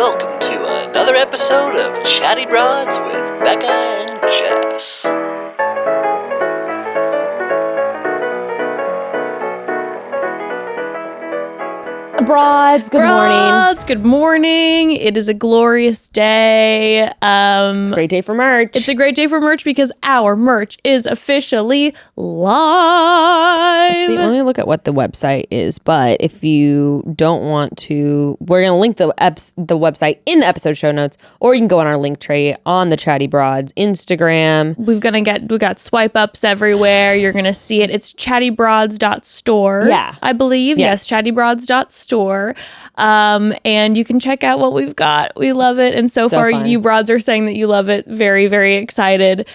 welcome to another episode of Chatty Broads with Becca and Jess. Broads, morning. Good morning. It is a glorious day. It's a great day for merch. It's a great day for merch because our merch is officially live. Let's see, let me look at what the website is. But if you don't want to, we're going to link the website in the episode show notes, or you can go on our link tray on the Chatty Broads Instagram. We got swipe ups everywhere. You're gonna see it. It's chattybroads.store. Yeah, I believe. Yes, chattybroads.store. And you can check out what we've got. We love it. And so far, fun. you broads are saying that you love it. Very, very excited.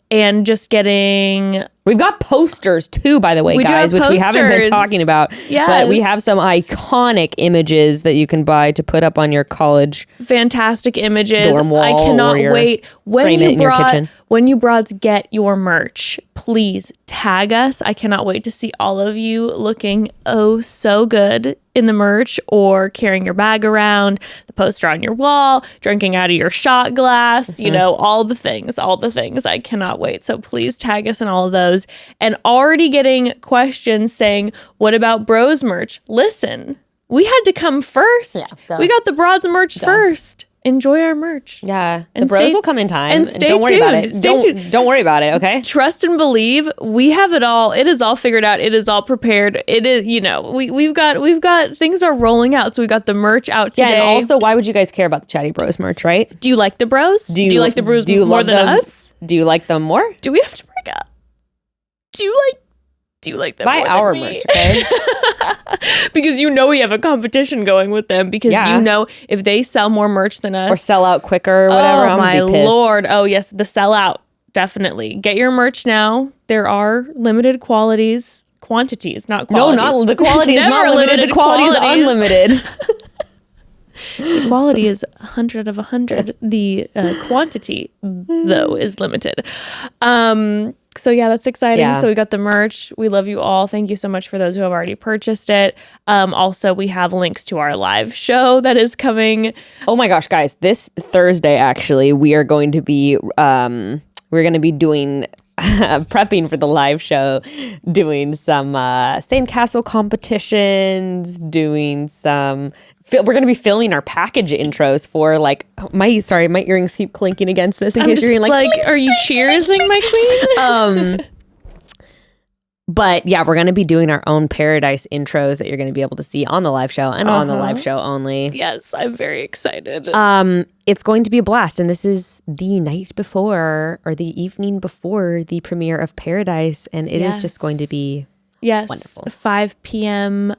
And just getting... We've got posters too, by the way, guys, which we haven't been talking about. Yes. But we have some iconic images that you can buy to put up on your college fantastic images. dorm wall. I cannot wait. Frame it in your kitchen. When you broads get your merch, please tag us. I cannot wait to see all of you looking oh so good in the merch, or carrying your bag around, the poster on your wall, drinking out of your shot glass, you know, all the things. I cannot wait. So please tag us in all of those. And already getting questions saying, what about bros merch? Listen, we had to come first. Yeah, we got the broads merch first. Enjoy our merch. Yeah, the bros will come in time. And stay don't worry about tuned. it. Stay tuned. Don't worry about it, okay? Trust and believe. We have it all. It is all figured out. It is all prepared. It is, we've got things are rolling out. So we got the merch out today. Yeah, and also, why would you guys care about the Chatty Bros merch, right? Do you like the bros? Do you like the bros more than us? Do you like them more? Do we have to break up? Do you like them Buy more our than me? merch, okay? Because we have a competition going with them, because if they sell more merch than us or sell out quicker or whatever, oh I'm my gonna be pissed. lord. Oh yes, the sellout. Definitely. Get your merch now. There are limited quantities, not qualities. No, not the quality is not limited. The quality is unlimited. The quality is 100 of 100. The quantity, though, is limited. So yeah, that's exciting. Yeah. So we got the merch. We love you all. Thank you so much for those who have already purchased it. Also, we have links to our live show that is coming. Oh my gosh, guys! This Thursday, actually, we are going to be doing prepping for the live show, doing some sandcastle competitions, doing some. We're going to be filming our package intros for my earrings keep clinking against this in case you're like, are you cheersing, my queen? But yeah, we're going to be doing our own paradise intros that you're going to be able to see on the live show and on the live show only. Yes, I'm very excited. It's going to be a blast. And this is the night before or the evening before the premiere of Paradise. And it is just going to be wonderful. 5 p.m.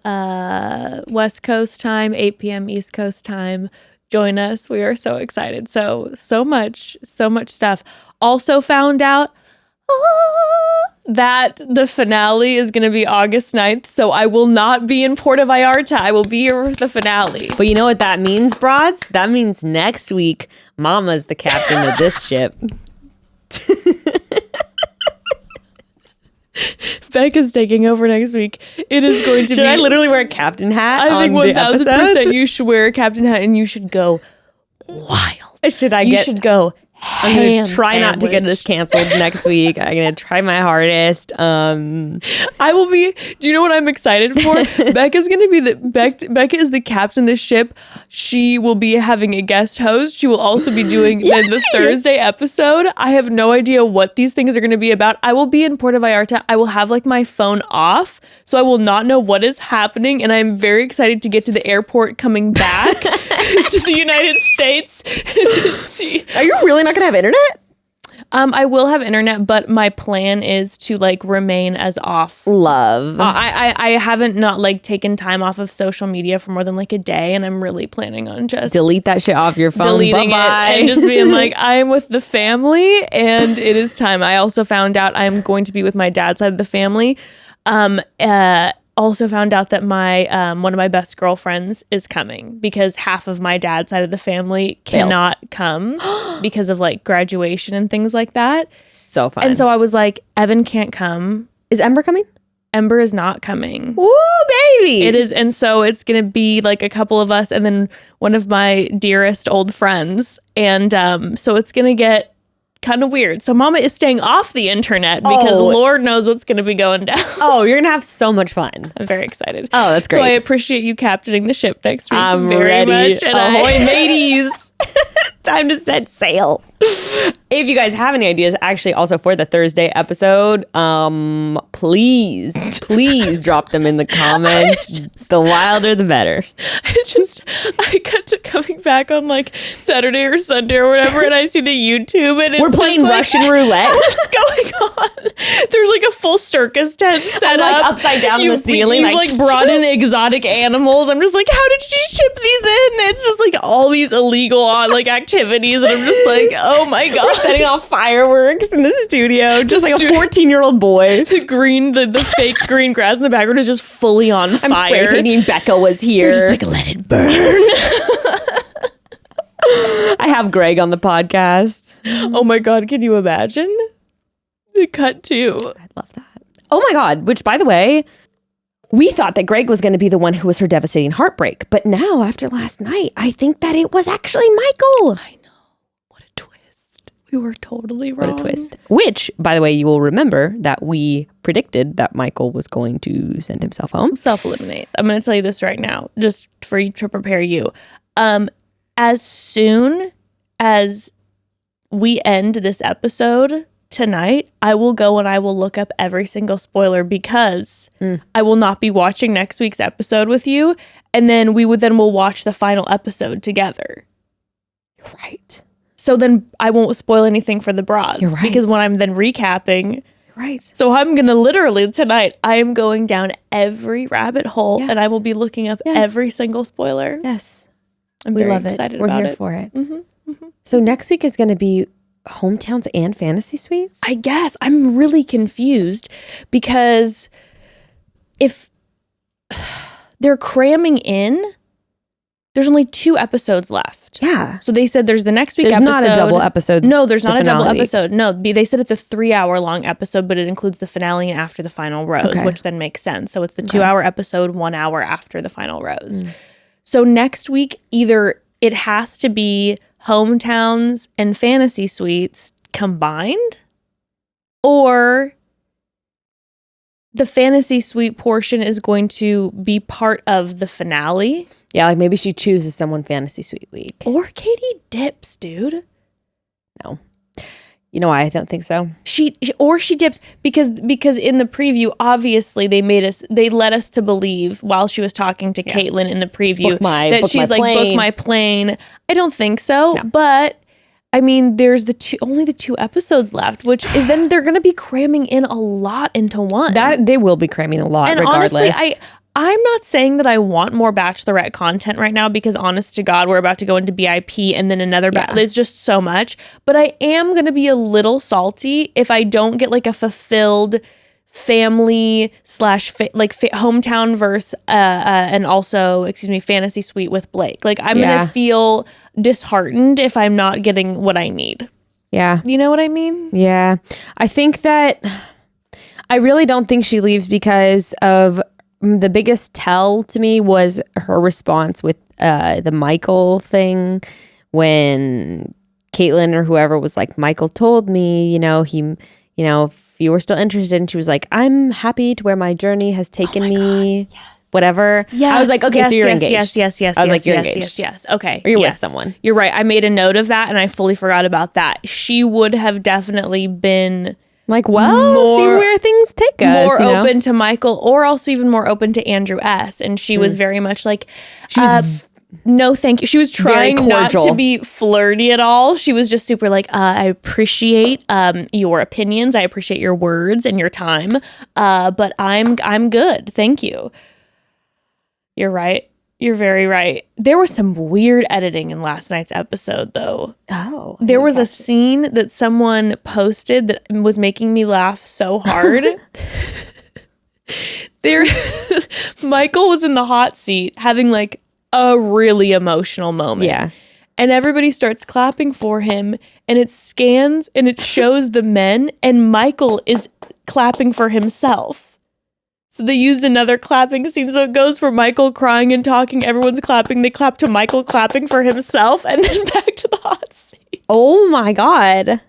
West Coast time, 8 p.m. East Coast time. Join us. We are so excited. So much stuff. Also found out that the finale is going to be August 9th. So I will not be in Puerto Vallarta. I will be here for the finale. But you know what that means, broads? That means next week, Mama's the captain of this ship. Becca's taking over next week. It is going to be... Should I literally wear a captain hat I think on the episodes? 1000% you should wear a captain hat and you should go wild. You should go I'm going to try not to get this canceled next week. I'm going to try my hardest. I will be... Do you know what I'm excited for? Becca's going to be Becca is the captain of the ship. She will be having a guest host. She will also be doing the Thursday episode. I have no idea what these things are going to be about. I will be in Puerto Vallarta. I will have my phone off, so I will not know what is happening. And I'm very excited to get to the airport coming back to the United States to see. Are you really not going to have internet? I will have internet, but my plan is to remain as off. Love. I haven't not taken time off of social media for more than a day, and I'm really planning on just delete that shit off your phone. Deleting Bye-bye. it and just being I'm with the family and it is time. I also found out I'm going to be with my dad's side of the family. Also found out that my one of my best girlfriends is coming because half of my dad's side of the family cannot come because of graduation and things like that. So fun. And so I was like, Evan can't come. Is Ember coming? Ember is not coming. Woo, baby. It is. And so it's going to be like a couple of us and then one of my dearest old friends. And so it's going to get kind of weird. So Mama is staying off the internet because Lord knows what's going to be going down. Oh, you're going to have so much fun. I'm very excited. Oh, that's great. So I appreciate you captaining the ship next week I'm very ready. much. And Ahoy, mateys. Time to set sail. If you guys have any ideas, actually, also for the Thursday episode, please drop them in the comments. The wilder, the better. I got to coming back on like Saturday or Sunday or whatever, and I see the YouTube, and we're playing Russian roulette. What's going on? There's like a full circus tent set like up, upside down in the ceiling. You've like brought in exotic animals. I'm just like, how did you ship these in? It's just like all these illegal like activities, and I'm just like, oh my god, we're setting off fireworks in the studio, just like a 14-year-old boy. The fake green grass in the background is just fully on fire. I'm spray painting. Becca was here. We're just like, let it burn. I have Greg on the podcast. Oh my god, can you imagine? The cut too. I'd love that. Oh my god, which by the way, we thought that Greg was going to be the one who was her devastating heartbreak. But now, after last night, I think that it was actually Michael. I know. What a twist. We were totally wrong. What a twist. Which, by the way, you will remember that we predicted that Michael was going to send himself home. Self-eliminate. I'm going to tell you this right now, just for you to prepare you. As soon as we end this episode tonight, I will go and I will look up every single spoiler because I will not be watching next week's episode with you, and then we'll watch the final episode together. You're right. So then I won't spoil anything for the broads. You're right. Because when I'm then recapping, You're right. so I'm gonna literally tonight, I am going down every rabbit hole and I will be looking up every single spoiler. Yes. I'm We very love excited it. We're about here it. for it. So next week is going to be hometowns and fantasy suites? I guess. I'm really confused because if they're cramming in, there's only 2 episodes left. Yeah. So they said there's the next week There's episode. not a double episode. No, there's not a double finale week. episode. No, they said it's a 3-hour long episode, but it includes the finale and after the final rose, Okay. which then makes sense. So it's the 2-hour episode, 1 hour after the final rose. So next week, either it has to be hometowns and fantasy suites combined, or the fantasy suite portion is going to be part of the finale. Yeah, like maybe she chooses someone fantasy suite week. Or Katie dips, dude. No. You know why I don't think so? She dips because in the preview, obviously they led us to believe while she was talking to Caitlin in the preview that she's like, book my plane. I don't think so, but I mean, there's only the 2 episodes left, which is then they're going to be cramming in a lot into one. That they will be cramming a lot, and regardless. honestly, I'm not saying that I want more Bachelorette content right now because honest to God, we're about to go into BIP and then another it's just so much. But I am going to be a little salty if I don't get like a fulfilled family / hometown verse and also, fantasy suite with Blake. Like I'm going to feel disheartened if I'm not getting what I need. Yeah. You know what I mean? Yeah. I think that I really don't think she leaves because of the biggest tell to me was her response with the Michael thing when Caitlin or whoever was like, Michael told me, if you were still interested, and she was like, I'm happy to where my journey has taken me. God, yes. Whatever. Yes, I was like, okay, so you're engaged. Yes. I was like, you're engaged. Yes. Okay. Or you're with someone. You're right. I made a note of that and I fully forgot about that. She would have definitely been like, well, see where things take us. More open to Michael, or also even more open to Andrew S. And she was very much like, she was no, thank you. She was trying not to be flirty at all. She was just super like, I appreciate your opinions. I appreciate your words and your time. But I'm good. Thank you. You're right. You're very right. There was some weird editing in last night's episode, though. Oh. There was a scene that someone posted that was making me laugh so hard. Michael was in the hot seat having like a really emotional moment. Yeah. And everybody starts clapping for him, and it scans and it shows the men, and Michael is clapping for himself. So they used another clapping scene. So it goes from Michael crying and talking, everyone's clapping. They clap to Michael clapping for himself, and then back to the hot seat. Oh my God.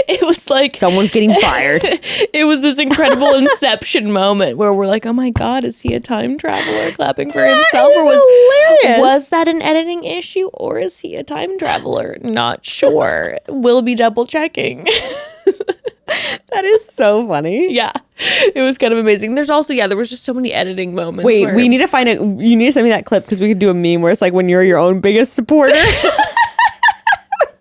It was like Someone's getting fired. it was this incredible Inception moment where we're like, oh my God, is he a time traveler clapping for himself? It Or was hilarious. was that an editing issue, or is he a time traveler? Not sure. We'll be double checking. That is so funny. Yeah, it was kind of amazing. There's also, there was just so many editing moments. Wait, where we need to find it. You need to send me that clip because we could do a meme where it's like when you're your own biggest supporter.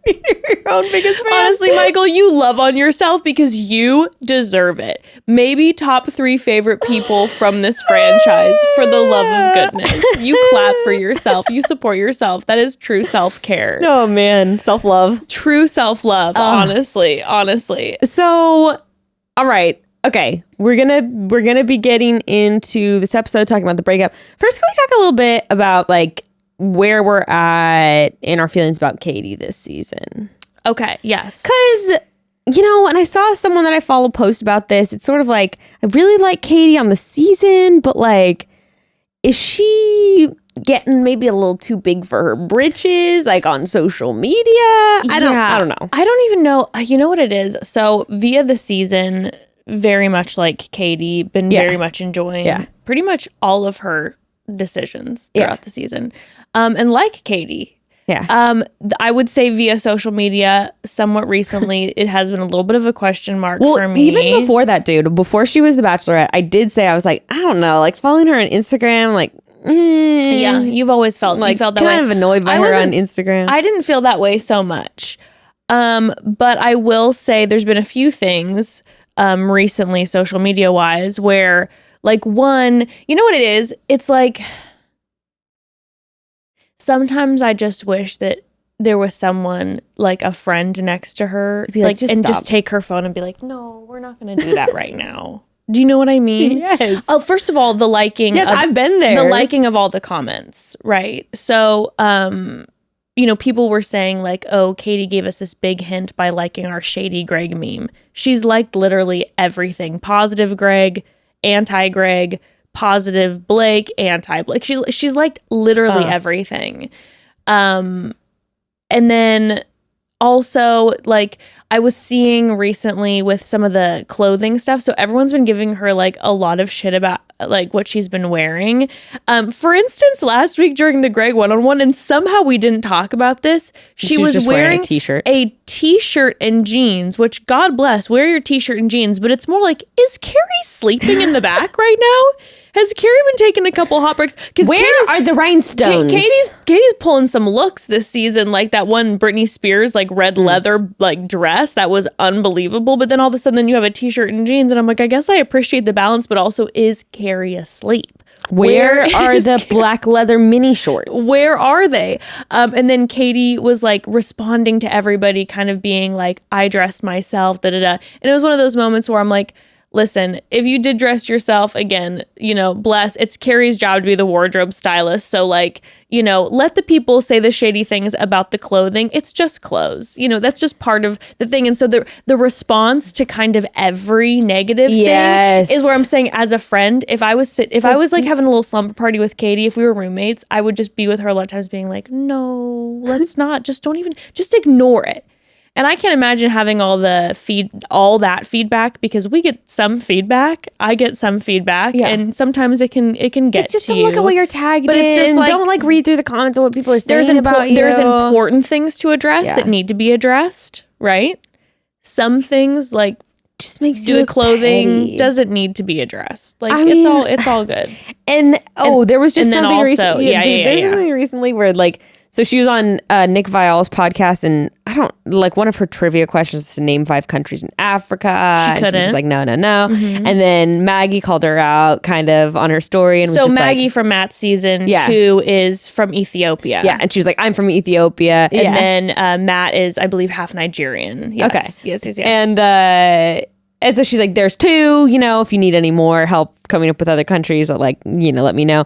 You're your own biggest fan. Honestly, Michael, you love on yourself because you deserve it. Maybe top 3 favorite people from this franchise, for the love of goodness. You clap for yourself. You support yourself. That is true self-care. Oh man, self-love. True self-love, honestly. So, all right. Okay, we're gonna be getting into this episode talking about the breakup. First, can we talk a little bit about like where we're at in our feelings about Katie this season? Okay, yes. Because, when I saw someone that I follow post about this, it's sort of like, I really like Katie on the season, but like, is she getting maybe a little too big for her britches, like on social media? I don't know. I don't even know. You know what it is? So via the season, very much like Katie, been very much enjoying pretty much all of her decisions throughout the season. And like Katie, I would say via social media, somewhat recently, it has been a little bit of a question mark for me. Even before that, dude, before she was the Bachelorette, I did say, I was like, I don't know, like following her on Instagram, like, yeah, you've always felt like, you felt that way. Kind of annoyed by her on Instagram. I didn't feel that way so much. But I will say there's been a few things recently, social media wise, where like one, you know what it is? It's like, sometimes I just wish that there was someone like a friend next to her, like just take her phone and be like, no, we're not going to do that right now. Do you know what I mean? Yes. Oh, first of all, the liking. Yes, I've been there. The liking of all the comments, right? So, people were saying like, oh, Katie gave us this big hint by liking our shady Greg meme. She's liked literally everything. Positive Greg, anti-Greg, positive Blake, anti-Blake. She's liked literally everything. And then also, like, I was seeing recently with some of the clothing stuff, so everyone's been giving her like a lot of shit about like what she's been wearing. For instance, last week during the Greg one-on-one, and somehow we didn't talk about this, she was just wearing a t-shirt and jeans, which God bless, wear your t-shirt and jeans, but it's more like, is Carrie sleeping in the back right now? Has Carrie been taking a couple hot breaks? Where are the rhinestones? Katie's pulling some looks this season, like that one Britney Spears like red leather like dress that was unbelievable. But then all of a sudden, then you have a t-shirt and jeans, and I'm like, I guess I appreciate the balance, but also, is Carrie asleep? Where are the black leather mini shorts? Where are they? And then Katie was like responding to everybody, kind of being like, I dressed myself, da da da. And it was one of those moments where I'm like, listen, if you did dress yourself, again, bless, it's Carrie's job to be the wardrobe stylist. So like, let the people say the shady things about the clothing. It's just clothes. That's just part of the thing. And so the response to kind of every negative thing is where I'm saying, as a friend, if I was like having a little slumber party with Katie, if we were roommates, I would just be with her a lot of times being like, no, let's not, just ignore it. And I can't imagine having all that feedback, because we get some feedback. I get some feedback, and sometimes it can get just to to look at what you're tagged in. It's just like, don't like read through the comments of what people are saying about you. There's important things to address that need to be addressed, right? Some things like just makes you the clothing petty. Doesn't need to be addressed. Like it's all good. And there was just something recently. There's something recently where like. So she was on Nick Viall's podcast, and one of her trivia questions was to name 5 countries in Africa. She couldn't. And she was like, no. Mm-hmm. And then Maggie called her out kind of on her story. And was just Maggie like, from Matt's season, who is from Ethiopia. Yeah, and she was like, I'm from Ethiopia. And then Matt is, I believe, half Nigerian. Yes. Okay. Yes. And so she's like, there's 2, if you need any more help coming up with other countries, let me know.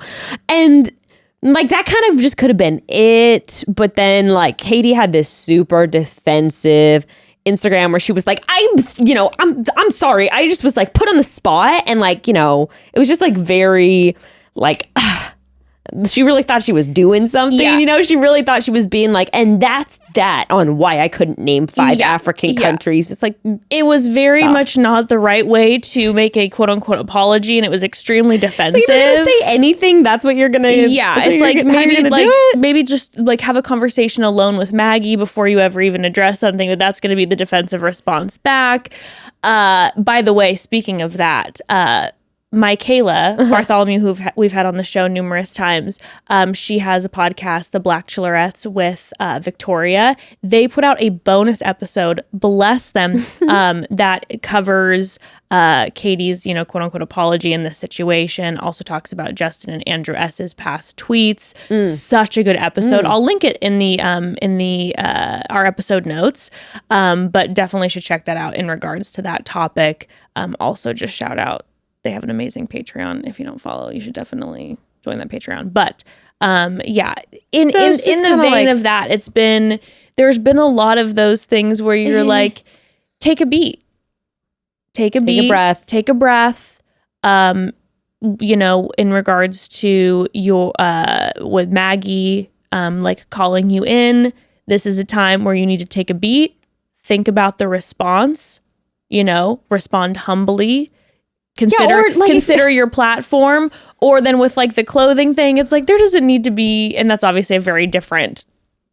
And like that kind of just could have been it, but then like Katie had this super defensive, Instagram where she was like, I'm sorry. I just was like put on the spot. And like, it was just like very like, she really thought she was doing something, she really thought she was being like, and that's that on why I couldn't name 5 African countries. It's like, it was very much not the right way to make a quote unquote apology, and it was extremely defensive. You're not gonna say anything. That's what you're gonna. Yeah, it's like maybe just like have a conversation alone with Maggie before you ever even address something. But that's gonna be the defensive response back. By the way, speaking of that, Michaela Bartholomew, who we've had on the show numerous times, she has a podcast, The Bachelorette, with Victoria. They put out a bonus episode, bless them, that covers Katie's, quote unquote apology in this situation. Also talks about Justin and Andrew S's past tweets. Such a good episode. I'll link it in the our episode notes, but definitely should check that out in regards to that topic. Also, just shout out. They have an amazing Patreon. If you don't follow, you should definitely join that Patreon. But in the vein of that, there's been a lot of those things where you're like, take a beat, take a breath. In regards to your with Maggie, like calling you in, this is a time where you need to take a beat, think about the response, respond humbly. Consider your platform. Or then with like the clothing thing, it's like there doesn't need to be, and that's obviously a very different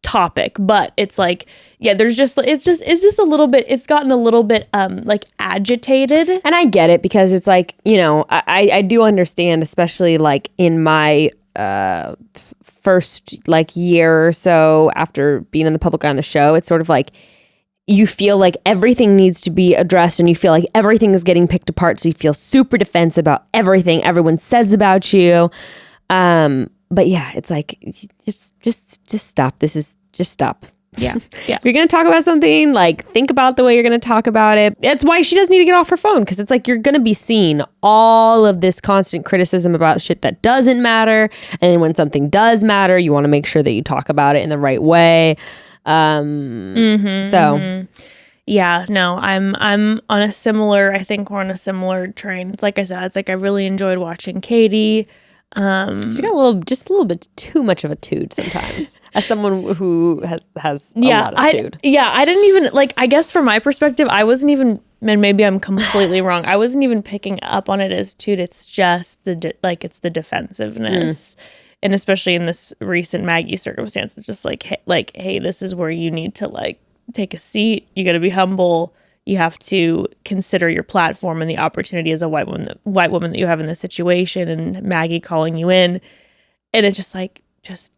topic, but it's like, it's just a little bit, it's gotten a little bit like agitated. And I get it because it's like, I do understand, especially like in my first like year or so after being in the public eye on the show, it's sort of like you feel like everything needs to be addressed and you feel like everything is getting picked apart. So you feel super defensive about everything everyone says about you. But yeah, it's like, just stop. Just stop. Yeah. If you're going to talk about something, like think about the way you're going to talk about it. That's why she does need to get off her phone. Cause it's like, you're going to be seeing all of this constant criticism about shit that doesn't matter. And then when something does matter, you want to make sure that you talk about it in the right way. Yeah, no, I'm on a similar, I think we're on a similar train. It's like I said, it's like I really enjoyed watching Katie. She got just a little bit too much of a toot sometimes as someone who has a lot of toot. I didn't even like, I guess from my perspective, I wasn't even, and maybe I'm completely wrong. I wasn't even picking up on it as toot. It's just it's the defensiveness. And especially in this recent Maggie circumstance, it's just like, hey, this is where you need to like take a seat. You got to be humble. You have to consider your platform and the opportunity as a white woman that you have in this situation. And Maggie calling you in, and it's just like,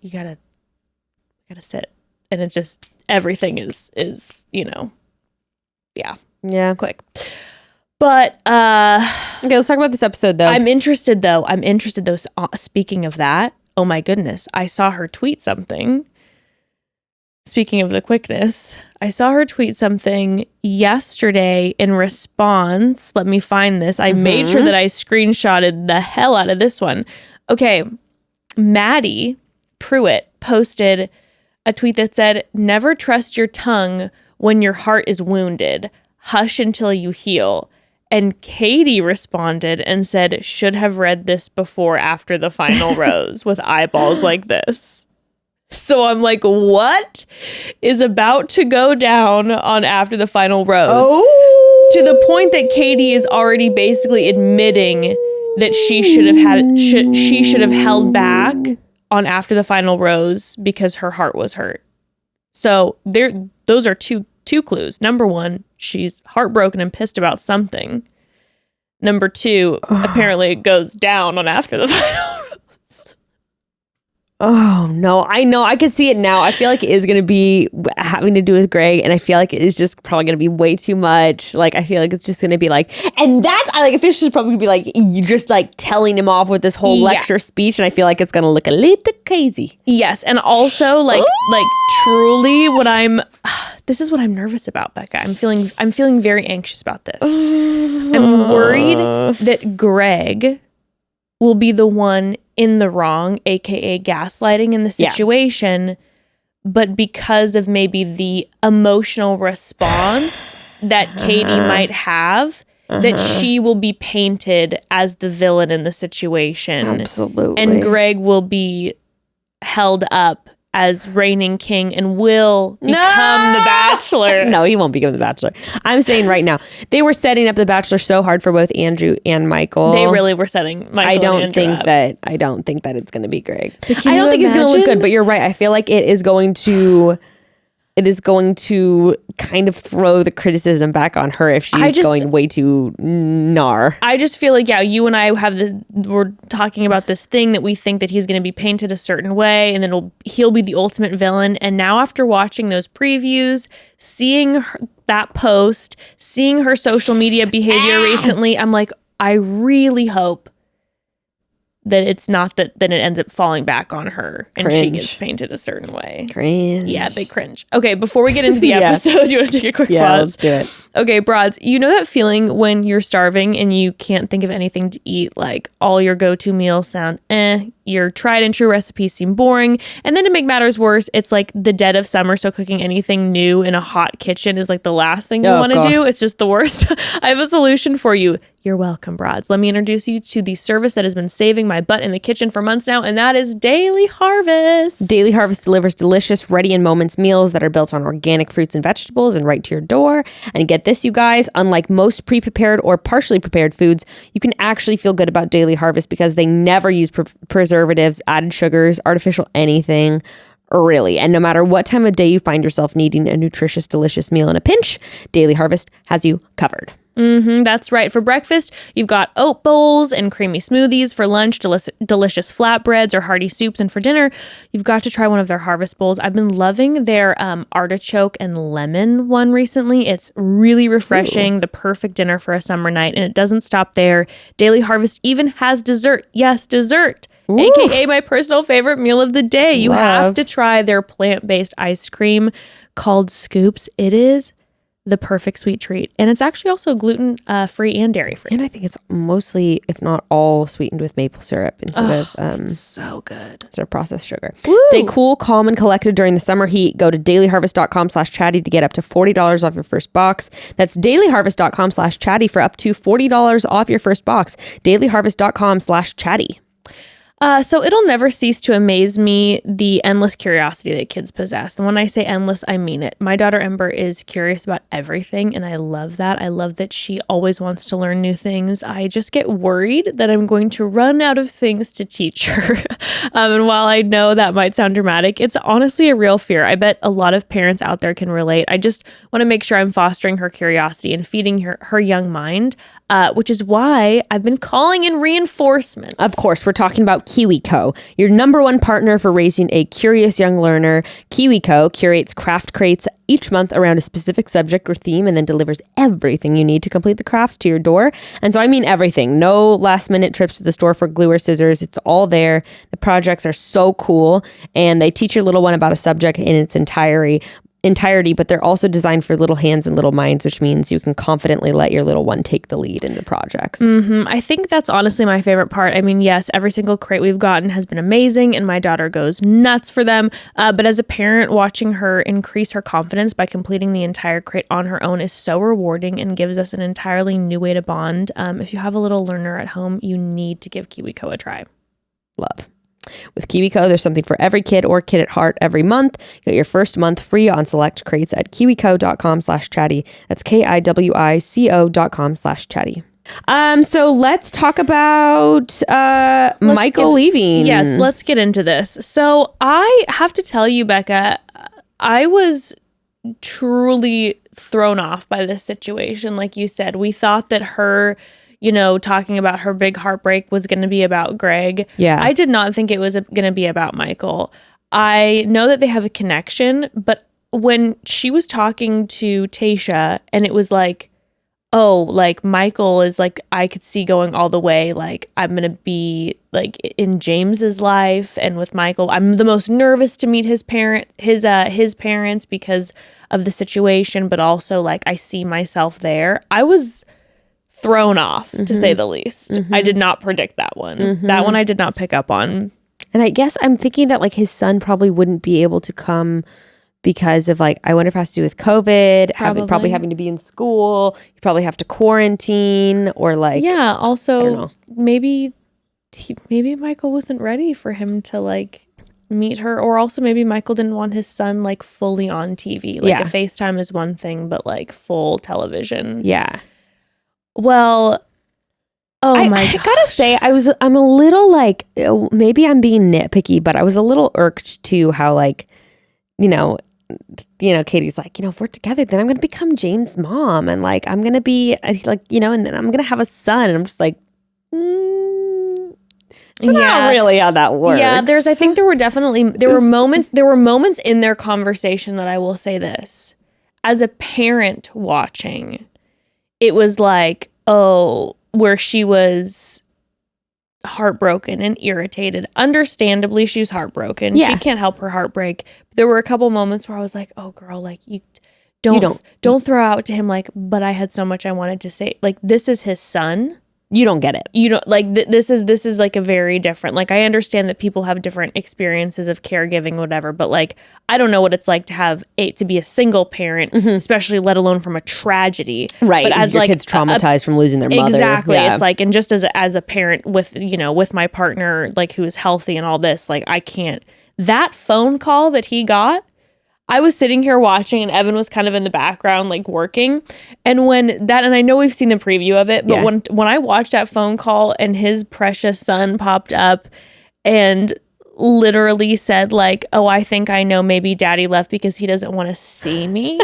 you gotta sit. And it's just everything is quick. But okay, let's talk about this episode though. I'm interested though. Speaking of that. Oh my goodness, I saw her tweet something. Speaking of the quickness, I saw her tweet something yesterday in response. Let me find this. I made sure that I screenshotted the hell out of this one. Okay, Maddie Pruitt posted a tweet that said, "Never trust your tongue when your heart is wounded. Hush until you heal." And Katie responded and said, "Should have read this before after the final rose," with eyeballs like this. So I'm like, what is about to go down on after the final rose? Oh. To the point that Katie is already basically admitting that she should have held back on after the final rose because her heart was hurt. So those are two clues. Number one, she's heartbroken and pissed about something. Number two, apparently it goes down on after the final rose. Oh, no. I know. I can see it now. I feel like it is going to be having to do with Greg, and I feel like it is just probably going to be way too much. Like, I feel like it's just going to be like, and that's, I feel it's just probably going to be like, you just like telling him off with this whole lecture speech, and I feel like it's going to look a little crazy. Yes, and also like truly this is what I'm nervous about, Becca. I'm feeling very anxious about this. I'm worried that Greg will be the one in the wrong, aka gaslighting in the situation, but because of maybe the emotional response that Katie might have, that she will be painted as the villain in the situation. Absolutely. And Greg will be held up as reigning king and will become the Bachelor. No, he won't become the Bachelor. I'm saying right now, they were setting up the Bachelor so hard for both Andrew and Michael. They really were setting Michael I don't and Andrew think up. I don't think that it's going to be Greg. Can I don't you think it's going to look imagine? good, but you're right. I feel like it is going to kind of throw the criticism back on her if she's going way too gnar. I just feel like, you and I we're talking about this thing that we think that he's going to be painted a certain way, and then he'll be the ultimate villain. And now after watching those previews, seeing that post, seeing her social media behavior recently, I'm like, I really hope that it's not that then it ends up falling back on her and she gets painted a certain way. Cringe. Yeah, big cringe. Okay, before we get into the episode, you want to take a quick pause? Let's do it. Okay, broads, you know that feeling when you're starving and you can't think of anything to eat, like all your go-to meals sound your tried and true recipes seem boring, and then to make matters worse, it's like the dead of summer, so cooking anything new in a hot kitchen is like the last thing you want to do. It's just the worst. I have a solution for you. You're welcome, broads. Let me introduce you to the service that has been saving my butt in the kitchen for months now, and that is Daily Harvest. Daily Harvest delivers delicious, ready-in-moments meals that are built on organic fruits and vegetables and right to your door. And get this, you guys, unlike most pre-prepared or partially prepared foods, you can actually feel good about Daily Harvest because they never use preservatives, added sugars, artificial anything. Really. And no matter what time of day you find yourself needing a nutritious, delicious meal in a pinch, Daily Harvest has you covered. That's right. For breakfast, you've got oat bowls and creamy smoothies. For lunch, delicious flatbreads or hearty soups. And for dinner, you've got to try one of their harvest bowls. I've been loving their artichoke and lemon one recently. It's really refreshing, the perfect dinner for a summer night. And it doesn't stop there. Daily Harvest even has dessert. Yes, dessert. Ooh. AKA my personal favorite meal of the day. You have to try their plant-based ice cream called Scoops. It is the perfect sweet treat. And it's actually also gluten free and dairy free. And I think it's mostly, if not all, sweetened with maple syrup instead of it's so good. Instead of processed sugar. Woo! Stay cool, calm, and collected during the summer heat. Go to dailyharvest.com/chatty to get up to $40 off your first box. That's dailyharvest.com/chatty for up to $40 off your first box. dailyharvest.com/chatty. So it'll never cease to amaze me the endless curiosity that kids possess. And when I say endless, I mean it. My daughter Ember is curious about everything, and I love that. I love that she always wants to learn new things. I just get worried that I'm going to run out of things to teach her. And while I know that might sound dramatic, it's honestly a real fear. I bet a lot of parents out there can relate. I just want to make sure I'm fostering her curiosity and feeding her young mind, which is why I've been calling in reinforcements. Of course, we're talking about KiwiCo, your number one partner for raising a curious young learner. KiwiCo curates craft crates each month around a specific subject or theme and then delivers everything you need to complete the crafts to your door. And so I mean everything. No last minute trips to the store for glue or scissors. It's all there. The projects are so cool, and they teach your little one about a subject in its entirety, but they're also designed for little hands and little minds, which means you can confidently let your little one take the lead in the projects. I think that's honestly my favorite part. I mean, yes, every single crate we've gotten has been amazing, and my daughter goes nuts for them. But as a parent, watching her increase her confidence by completing the entire crate on her own is so rewarding and gives us an entirely new way to bond. If you have a little learner at home, you need to give KiwiCo a try. Love. With KiwiCo, there's something for every kid or kid at heart every month. Get your first month free on select crates at KiwiCo.com/chatty. That's KIWICO.com/chatty. So let's talk about Michael leaving. Yes, let's get into this. So I have to tell you, Becca, I was truly thrown off by this situation. Like you said, we thought that her, talking about her big heartbreak was going to be about Greg. Yeah. I did not think it was going to be about Michael. I know that they have a connection, but when she was talking to Tayshia and it was like, oh, like Michael is like, I could see going all the way. Like I'm going to be like in James's life, and with Michael, I'm the most nervous to meet his parents because of the situation, but also like I see myself there. I was thrown off, to say the least. I did not predict that one. That one I did not pick up on. And And I guess I'm thinking that like his son probably wouldn't be able to come because of like, I wonder if it has to do with COVID, probably having to be in school. You probably have to quarantine or like. Yeah. Also, maybe Michael wasn't ready for him to like meet her, or also maybe Michael didn't want his son like fully on TV. Like a FaceTime is one thing, but like full television. Yeah. Well, I gotta say, I'm a little like, maybe I'm being nitpicky, but I was a little irked too how like, Katie's like, if we're together, then I'm gonna become James' mom, and like I'm gonna be like, and then I'm gonna have a son, and I'm just like, it's not really how that works. Yeah, I think there were moments in their conversation that I will say this. As a parent watching, it was like, where she was heartbroken and irritated. Understandably, she was heartbroken. Yeah. She can't help her heartbreak. There were a couple moments where I was like, oh girl, like you don't throw out to him like, but I had so much I wanted to say. Like, this is his son. You don't get it. You don't like this is like a very different, like, I understand that people have different experiences of caregiving, whatever, but like I don't know what it's like to be a single parent, especially let alone from a tragedy. Right. But as your like kid's traumatized from losing their mother. Exactly. Yeah. It's like, and just as a parent with, with my partner, like who is healthy and all this, like I can't, that phone call that he got, I was sitting here watching and Evan was kind of in the background, like working. And and I know we've seen the preview of it, but when I watched that phone call and his precious son popped up and literally said like, oh, I think I know maybe daddy left because he doesn't want to see me.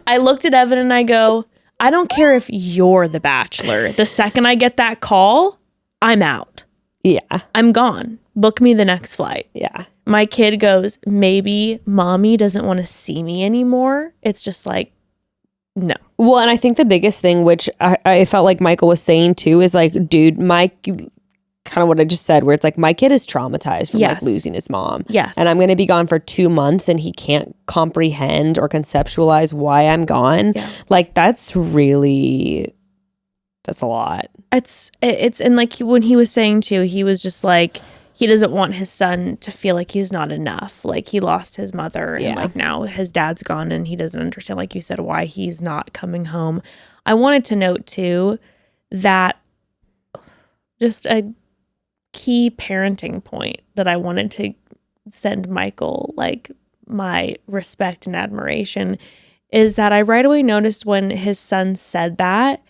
I looked at Evan and I go, I don't care if you're the Bachelor. The second I get that call, I'm out. Yeah. I'm gone. Book me the next flight. Yeah. My kid goes, maybe mommy doesn't want to see me anymore. It's just like, no. Well, and I think the biggest thing, which I felt like Michael was saying too, is like, dude, kind of what I just said, where it's like, my kid is traumatized from like losing his mom. Yes. And I'm going to be gone for 2 months and he can't comprehend or conceptualize why I'm gone. Yeah. Like, that's a lot. It's and like when he was saying too, he was just like, he doesn't want his son to feel like he's not enough. Like he lost his mother and like now his dad's gone and he doesn't understand, like you said, why he's not coming home. I wanted to note too that just a key parenting point that I wanted to send Michael like my respect and admiration is that I right away noticed when his son said that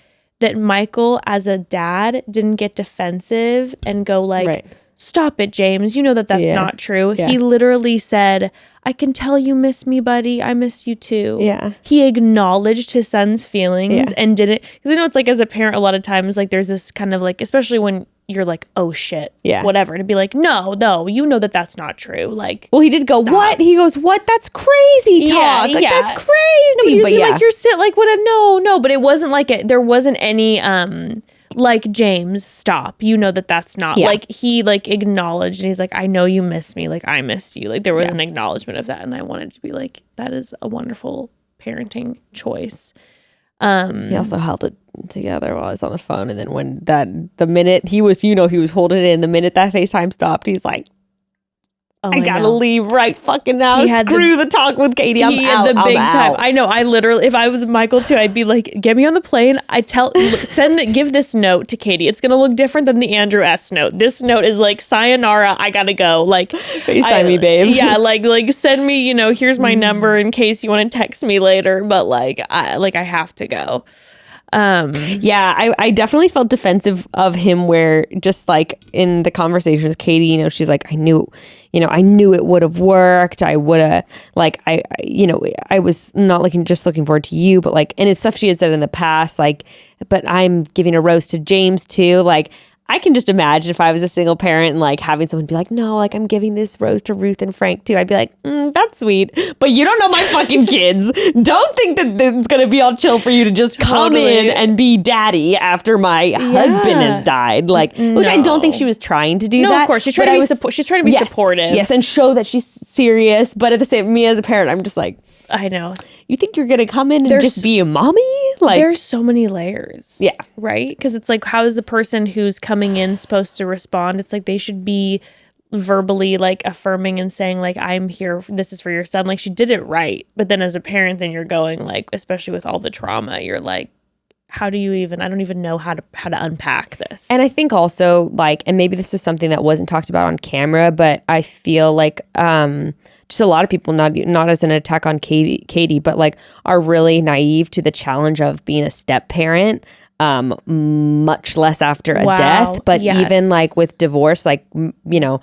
Michael as a dad didn't get defensive and go like, stop it, James. You know that's not true. Yeah. He literally said, I can tell you miss me, buddy. I miss you too. Yeah. He acknowledged his son's feelings and didn't, because I know it's like as a parent, a lot of times like there's this kind of like, especially when you're like, oh shit, whatever, to be like, no, you know that's not true. Like, well, he did go, stop. What? He goes, what? That's crazy talk. Like, that's crazy. No, but like, you're like, what? No, but it wasn't like there wasn't any, like, James, stop. You know that's not like, he like acknowledged and he's like, I know you miss me. Like, I missed you. Like, there was an acknowledgement of that. And I wanted to be like, that is a wonderful parenting choice. He also held it together while I was on the phone. And then when the minute he was holding it in, the minute that FaceTime stopped, he's like, I gotta leave right fucking now. Screw the talk with Katie. I'm out. The big time. I know. I literally, if I was Michael too, I'd be like, get me on the plane. Give this note to Katie. It's gonna look different than the Andrew S. note. This note is like, sayonara. I gotta go. Like, FaceTime me, babe. Yeah. Like send me. Here's my number in case you want to text me later. But I have to go. I definitely felt defensive of him, where just like in the conversation with Katie, she's like, I knew it would have worked. I would have I was not looking forward to you, but like, and it's stuff she had said in the past, like, but I'm giving a rose to James too. Like, I can just imagine if I was a single parent and like having someone be like, no, like I'm giving this rose to Ruth and Frank too. I'd be like, that's sweet, but you don't know my fucking kids. Don't think that it's going to be all chill for you to just come in and be daddy after my husband has died. Like, which I don't think she was trying to do that. No, of course. She's trying to be supportive. Yes, and show that she's serious. But at the same, me as a parent, I'm just like, I know. you think you're gonna come in and just be a mommy? Like, there's so many layers. Yeah. Right? Because it's like, how is the person who's coming in supposed to respond? It's like they should be verbally like affirming and saying like, I'm here, this is for your son. Like, she did it right. But then as a parent, then you're going like, especially with all the trauma, you're like, how do you even, I don't even know how to unpack this. And I think also like, and maybe this is something that wasn't talked about on camera, but I feel like just a lot of people, not as an attack on Katie, but like are really naive to the challenge of being a step parent, much less after a death. But even like with divorce, like, you know,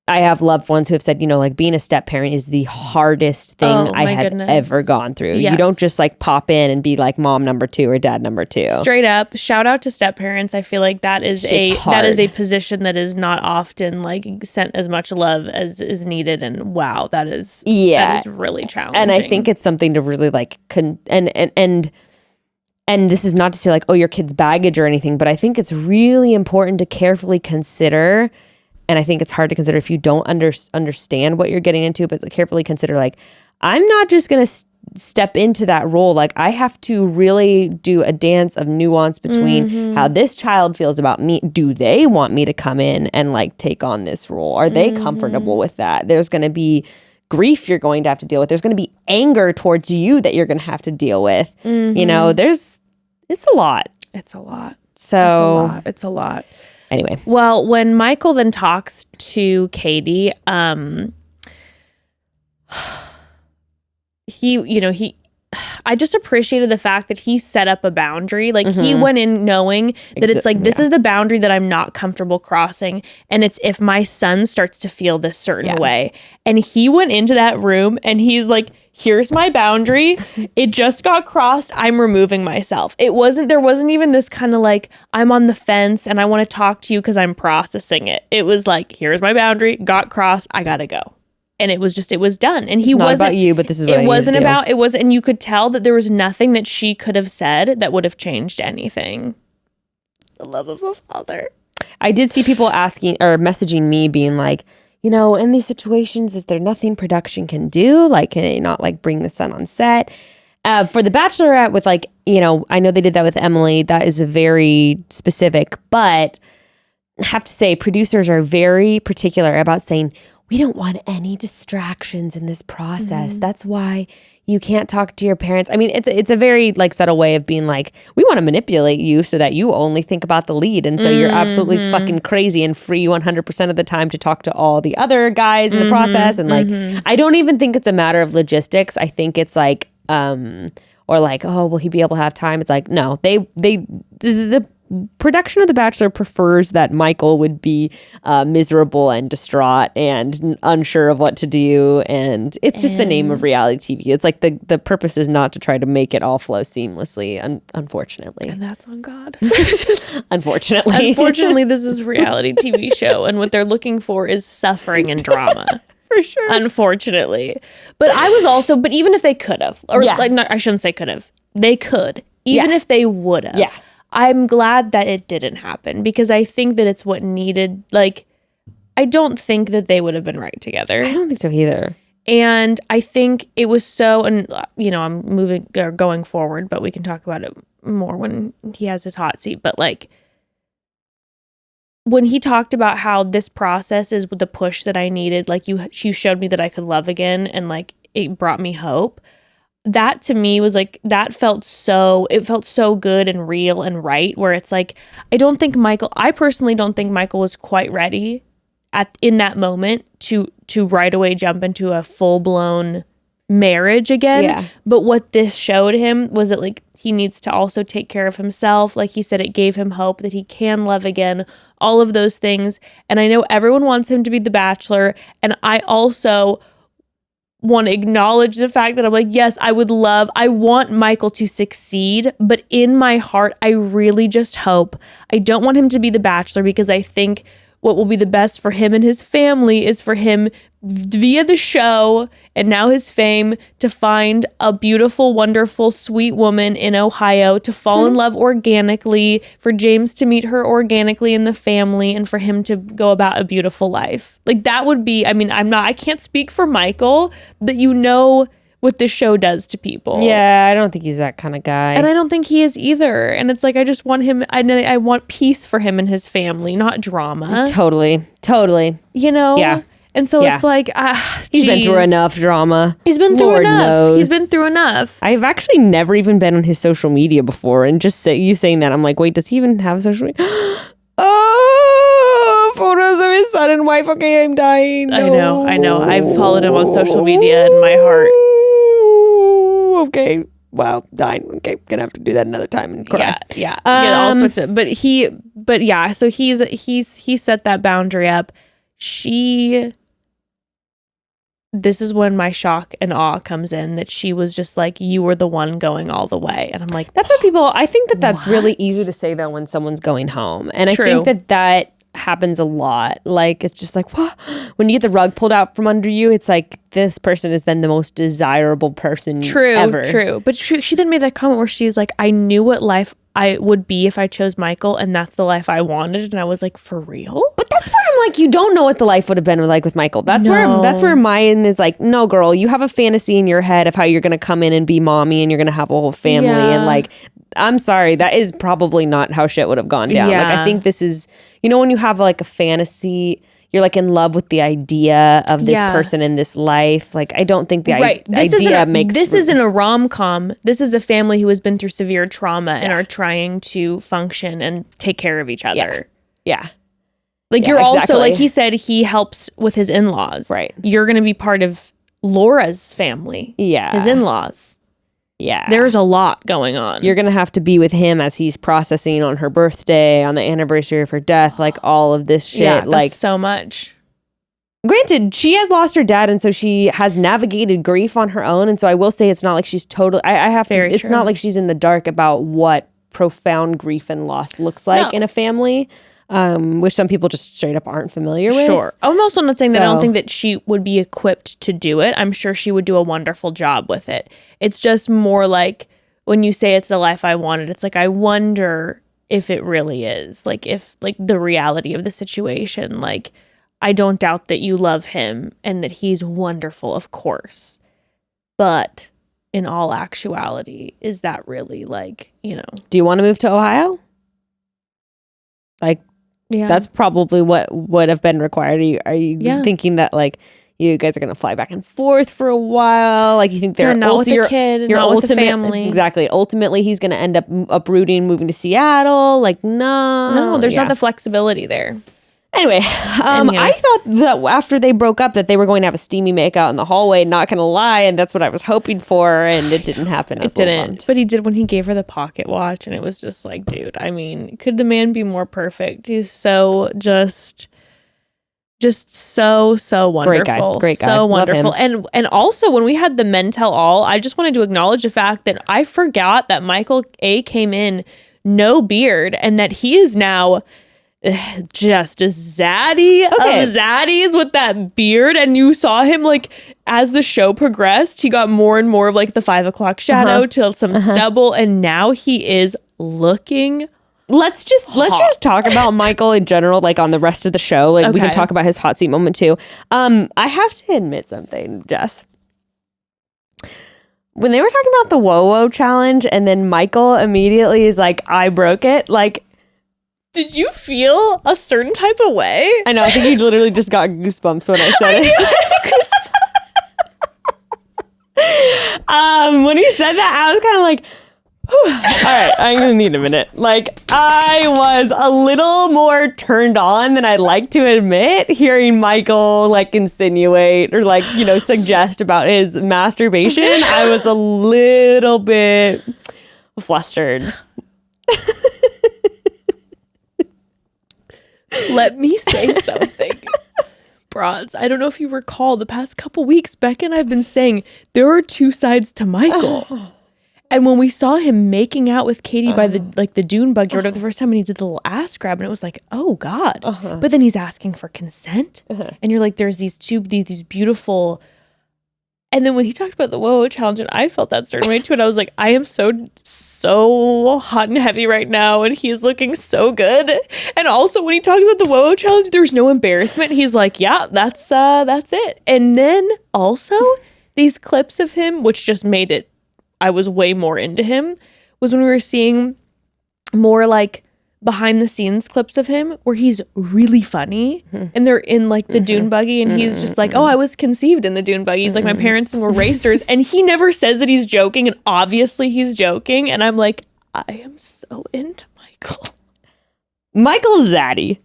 I have loved ones who have said, you know, like being a step parent is the hardest thing I have ever gone through. Yes. You don't just like pop in and be like mom number 2 or dad number 2. Straight up, shout out to step parents. I feel like that is a position that is not often like sent as much love as is needed. And wow, that is really challenging. And I think it's something to really like and this is not to say like, oh, your kid's baggage or anything, but I think it's really important to carefully consider. And I think it's hard to consider if you don't understand what you're getting into, but carefully consider like, I'm not just going to step into that role. Like, I have to really do a dance of nuance between how this child feels about me. Do they want me to come in and like take on this role? Are they comfortable with that? There's going to be grief you're going to have to deal with. There's going to be anger towards you that you're going to have to deal with. You know, it's a lot. It's a lot. So it's a lot. Anyway. Well, when Michael then talks to Katie, I just appreciated the fact that he set up a boundary. Like he went in knowing that it's like, this is the boundary that I'm not comfortable crossing. And it's if my son starts to feel this certain way. And he went into that room and he's like, here's my boundary. It just got crossed. I'm removing myself. There wasn't even this kind of like, I'm on the fence and I want to talk to you because I'm processing it. It was like, here's my boundary, got crossed, I gotta go. And it was done. And he wasn't about you, but this is what it wasn't, and you could tell that there was nothing that she could have said that would have changed anything. The love of a father. I did see people asking or messaging me being like, you know, in these situations, is there nothing production can do? Like, can they not like bring the son on set? For the Bachelorette with like, you know, I know they did that with Emily. That is a very specific, but I have to say producers are very particular about saying, we don't want any distractions in this process. That's why you can't talk to your parents. I mean, it's a very like subtle way of being like, we want to manipulate you so that you only think about the lead. And so you're absolutely fucking crazy and free 100% of the time to talk to all the other guys in the process. And like, I don't even think it's a matter of logistics. I think it's like, or like, oh, will he be able to have time? It's like, no, the production of The Bachelor prefers that Michael would be miserable and distraught and unsure of what to do. And it's just the name of reality TV. It's like the purpose is not to try to make it all flow seamlessly, unfortunately. And that's on God. Unfortunately. Unfortunately, this is a reality TV show. And what they're looking for is suffering and drama. For sure. Unfortunately. But even if they could have, or like, no, I shouldn't say could have, they could, even if they would have. Yeah. I'm glad that it didn't happen because I think that it's what needed. Like, I don't think that they would have been right together. I don't think so either. And I think it was so, and you know, I'm going forward, but we can talk about it more when he has his hot seat. But like, when he talked about how this process is the push that I needed, like you showed me that I could love again, and like it brought me hope. That to me was like, it felt so good and real and right, where it's like, I personally don't think Michael was quite ready in that moment to right away jump into a full-blown marriage again. Yeah. But what this showed him was that like, he needs to also take care of himself. Like he said, it gave him hope that he can love again, all of those things. And I know everyone wants him to be the Bachelor. And I also want to acknowledge the fact that I'm like, yes, I want Michael to succeed, but in my heart, I really just hope, I don't want him to be the Bachelor because I think what will be the best for him and his family is for him via the show and now his fame to find a beautiful, wonderful, sweet woman in Ohio, to fall in love organically, for James to meet her organically in the family, and for him to go about a beautiful life. Like that would be, I mean, I can't speak for Michael, but you know what this show does to people. Yeah, I don't think he's that kind of guy. And I don't think he is either. And it's like, I just want him, I want peace for him and his family, not drama. Totally. You know? Yeah. And so it's like, he's been through enough drama. He's been through Lord enough. knows. He's been through enough. I've actually never even been on his social media before. And just you saying that, I'm like, wait, does he even have social media? Oh, photos of his son and wife. Okay, I'm dying. No. I know. I've followed him on social media in my heart. Okay. Wow, dying. Okay, gonna have to do that another time and cry. Yeah. All sorts of. So he set that boundary up. This is when my shock and awe comes in, that she was just like, you were the one going all the way. And I'm like, that's what people, I think that's really easy to say though when someone's going home. And I think that happens a lot. Like, it's just like, what? When you get the rug pulled out from under you, it's like, this person is then the most desirable person ever. True. But she then made that comment where she's like, I knew what life I would be if I chose Michael, and that's the life I wanted. And I was like, for real? But that's where I'm like, you don't know what the life would have been like with Michael. That's where mine is like, no, girl, you have a fantasy in your head of how you're gonna come in and be mommy and you're gonna have a whole family and like, I'm sorry, that is probably not how shit would have gone down. Like, I think this is, when you have like a fantasy, you're like in love with the idea of this person in this life. Like, I don't think the idea makes... This isn't a rom-com. This is a family who has been through severe trauma and are trying to function and take care of each other. Yeah. Like, you're also, like he said, he helps with his in-laws. Right. You're going to be part of Laura's family. Yeah. His in-laws. Yeah. There's a lot going on. You're going to have to be with him as he's processing on her birthday, on the anniversary of her death, like all of this shit. Yeah, that's like so much. Granted, she has lost her dad, and so she has navigated grief on her own. And so I will say it's not like she's totally, it's not like she's in the dark about what profound grief and loss looks like in a family. Which some people just straight up aren't familiar with. Sure. I'm also not saying that I don't think that she would be equipped to do it. I'm sure she would do a wonderful job with it. It's just more like when you say it's the life I wanted, it's like, I wonder if it really is. Like, if like the reality of the situation, like, I don't doubt that you love him and that he's wonderful, of course. But in all actuality, is that really like, Do you want to move to Ohio? Like, yeah, that's probably what would have been required. Are you thinking that like you guys are gonna fly back and forth for a while? Like, you think they're not with a kid, not with a family? Exactly. Ultimately, he's gonna end up uprooting, moving to Seattle. Like, no, there's not the flexibility there. Anyway, I thought that after they broke up that they were going to have a steamy makeout in the hallway, not gonna lie, and that's what I was hoping for, and it didn't happen. It didn't, but he did when he gave her the pocket watch, and it was just like, dude, I mean, could the man be more perfect? He's so just so wonderful. Great guy. So wonderful. And also when we had the Men Tell All, I just wanted to acknowledge the fact that I forgot that Michael A came in no beard, and that he is now just a zaddy of zaddies with that beard. And you saw him, like, as the show progressed, he got more and more of like the 5 o'clock shadow till some stubble, and now he is looking Let's just talk about Michael in general, like on the rest of the show. Like, we can talk about his hot seat moment too. I have to admit something, Jess. When they were talking about the Whoa challenge, and then Michael immediately is like, I broke it. Like, did you feel a certain type of way? I know. I think you literally just got goosebumps when I said it. When he said that, I was kind of like, all right, I'm gonna need a minute. Like, I was a little more turned on than I'd like to admit, hearing Michael like insinuate or like, suggest about his masturbation. I was a little bit flustered. Let me say something. Broads, I don't know if you recall, the past couple weeks, Becca and I have been saying there are two sides to Michael. And when we saw him making out with Katie by the dune buggy or whatever the first time, when he did the little ass grab, and it was like, oh God. But then he's asking for consent. And you're like, there's these beautiful. And then when he talked about the Whoa challenge, and I felt that certain way too, and I was like, I am so hot and heavy right now, and he's looking so good. And also when he talks about the Whoa challenge, there's no embarrassment. He's like, yeah, that's it. And then also these clips of him, which just made it, I was way more into him, was when we were seeing more like behind the scenes clips of him where he's really funny and they're in like the dune buggy and he's just like, oh, I was conceived in the dune buggy. He's like, my parents were racers, and he never says that he's joking, and obviously he's joking. And I'm like, I am so into Michael. Michael's zaddy.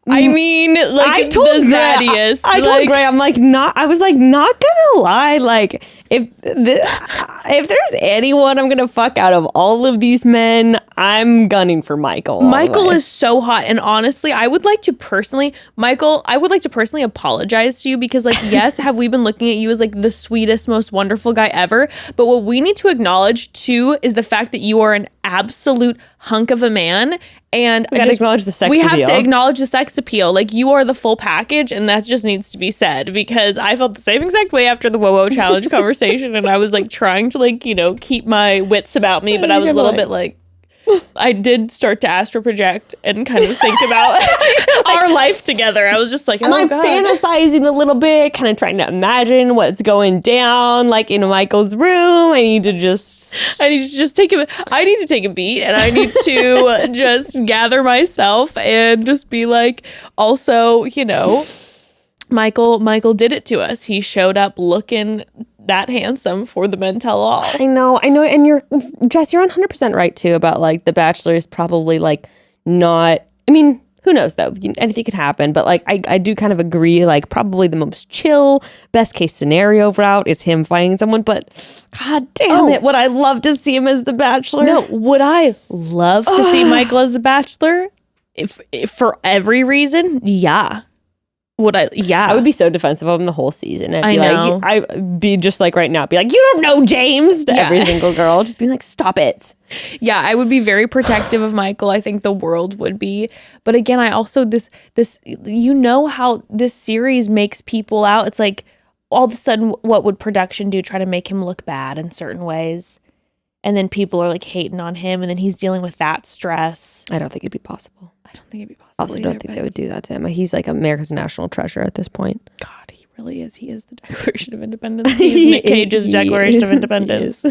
I mean, like, I told the Gray, zaddiest. I told Gray, I'm like, I was like, not gonna lie, like, if there's anyone I'm gonna fuck out of all of these men, I'm gunning for Michael. Michael is so hot, and honestly, I would like to personally apologize to you because, like, yes, have we been looking at you as like the sweetest, most wonderful guy ever? But what we need to acknowledge too is the fact that you are an absolute hunk of a man. And we gotta acknowledge the sex appeal. We have to acknowledge the sex appeal. Like, you are the full package, and that just needs to be said, because I felt the same exact way after the Whoa Challenge conversation, and I was like trying to, like, you know, keep my wits about me, but I was a little bit like, I did start to astral project and kind of think about our life together. I was just like, and I'm fantasizing a little bit, kind of trying to imagine what's going down, like in Michael's room. I need to take a beat, and I need to just gather myself and just be like, also, you know, Michael did it to us. He showed up looking that handsome for the men tell all. I know. And Jess, you're 100% right too about like the Bachelor is probably like not, I mean, who knows though? Anything could happen, but like I do kind of agree, like probably the most chill, best case scenario route is him finding someone, but god damn it, would I love to see him as the Bachelor? No, would I love to see Michael as the Bachelor? If for every reason, yeah. I would be so defensive of him the whole season. I'd be just like right now, be like, you don't know James to every single girl. Just be like, stop it. Yeah, I would be very protective of Michael. I think the world would be. But again, I also, this, you know how this series makes people out. It's like, all of a sudden, what would production do? Try to make him look bad in certain ways. And then people are like hating on him, and then he's dealing with that stress. I don't think it'd be possible. I don't think it'd be possible. I also don't think they would do that to him. He's like America's national treasure at this point. God, he really is. He is the Declaration of Independence. He's Nick Cage's Declaration of Independence.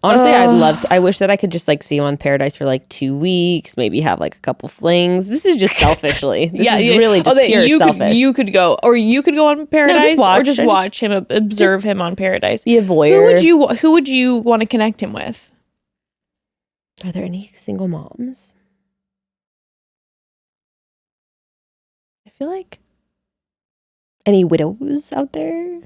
Honestly, I wish that I could just like see him on Paradise for like 2 weeks, maybe have like a couple flings. This is just selfishly. This is really just pure selfish. You could go on Paradise, or just watch him, observe him on Paradise. Be a voyeur. Who would you want to connect him with? Are there any single moms? I feel like any widows out there?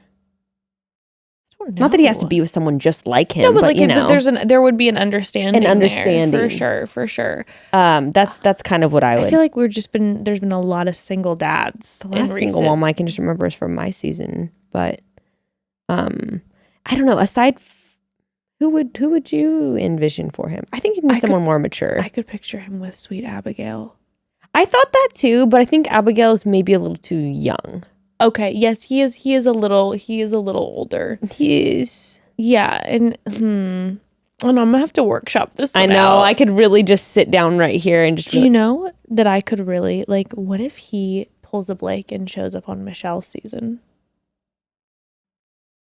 I don't know. Not that he has to be with someone just like him, but like, you know, but there would be an understanding. There, for sure. That's kind of what I would. I feel like there's been a lot of single dads. The last single mom I can just remember is from my season, but I don't know. Aside, who would you envision for him? I think you need someone more mature. I could picture him with sweet Abigail. I thought that too, but I think Abigail's maybe a little too young. Okay, yes, he is a little older. He is. Yeah, and oh no, I'm gonna have to workshop this one I know. out. I could really just sit down right here and just. Do you know that I could really, like, what if he pulls a Blake and shows up on Michelle's season?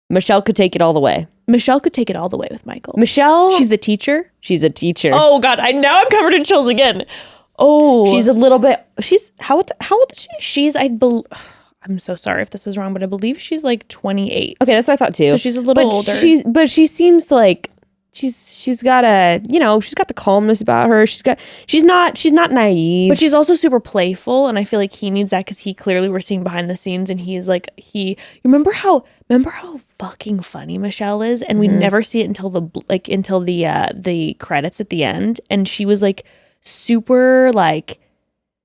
Michelle could take it all the way. Michelle could take it all the way with Michael. Michelle, she's the teacher. She's a teacher. Oh God, I'm covered in chills again. Oh, she's a little bit. She's how old is she? I'm so sorry if this is wrong, but I believe she's like 28. Okay, that's what I thought too. So she's a little older. She seems like she's got she's got the calmness about her. She's not naive. But she's also super playful, and I feel like he needs that because he clearly, we're seeing behind the scenes, and he's like, you remember how fucking funny Michelle is, and we never see it until the credits at the end, and she was like super like.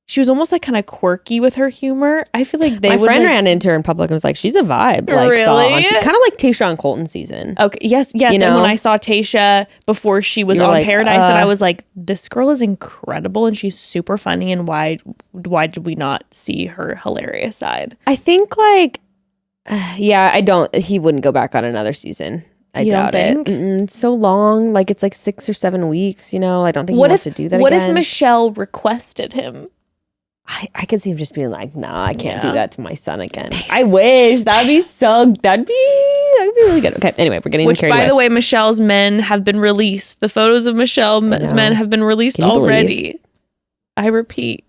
She was almost like kind of quirky with her humor. I feel like my friend ran into her in public and was like, "She's a vibe." Like, really? Kind of like Tayshia on Colton season. Okay. Yes. You know? And when I saw Tayshia before she was on like, Paradise, and I was like, "This girl is incredible, and she's super funny. And why did we not see her hilarious side?" I think like, he wouldn't go back on another season. I doubt it. It's so long. Like, it's like 6 or 7 weeks. You know, I don't think he wants to do that. What if Michelle requested him? I could see him just being like, nah, I can't do that to my son again. I wish. That'd be really good. Okay, anyway, we're getting Which, carried by away. the way, Michelle's men have been released. The photos of Michelle's men have been released already. I repeat.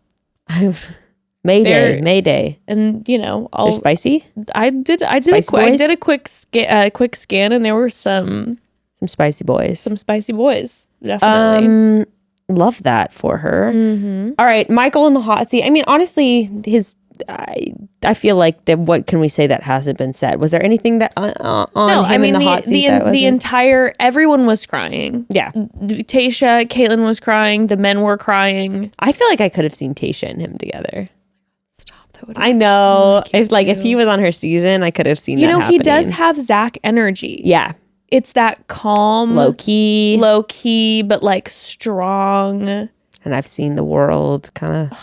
Mayday. And they're spicy. I did a quick scan, and there were some spicy boys. Some spicy boys, definitely. Love that for her. Mm-hmm. All right, Michael in the hot seat. I mean, honestly, I feel like what can we say that hasn't been said? Was there anything that in the hot seat? Everyone was crying. Yeah, Tayshia, Caitlyn was crying. The men were crying. I feel like I could have seen Tayshia and him together. Stop. That would. I know. If he was on her season, I could have seen. That happening. He does have Zach energy. Yeah. It's that calm, low key, but like strong. And I've seen the world kind of.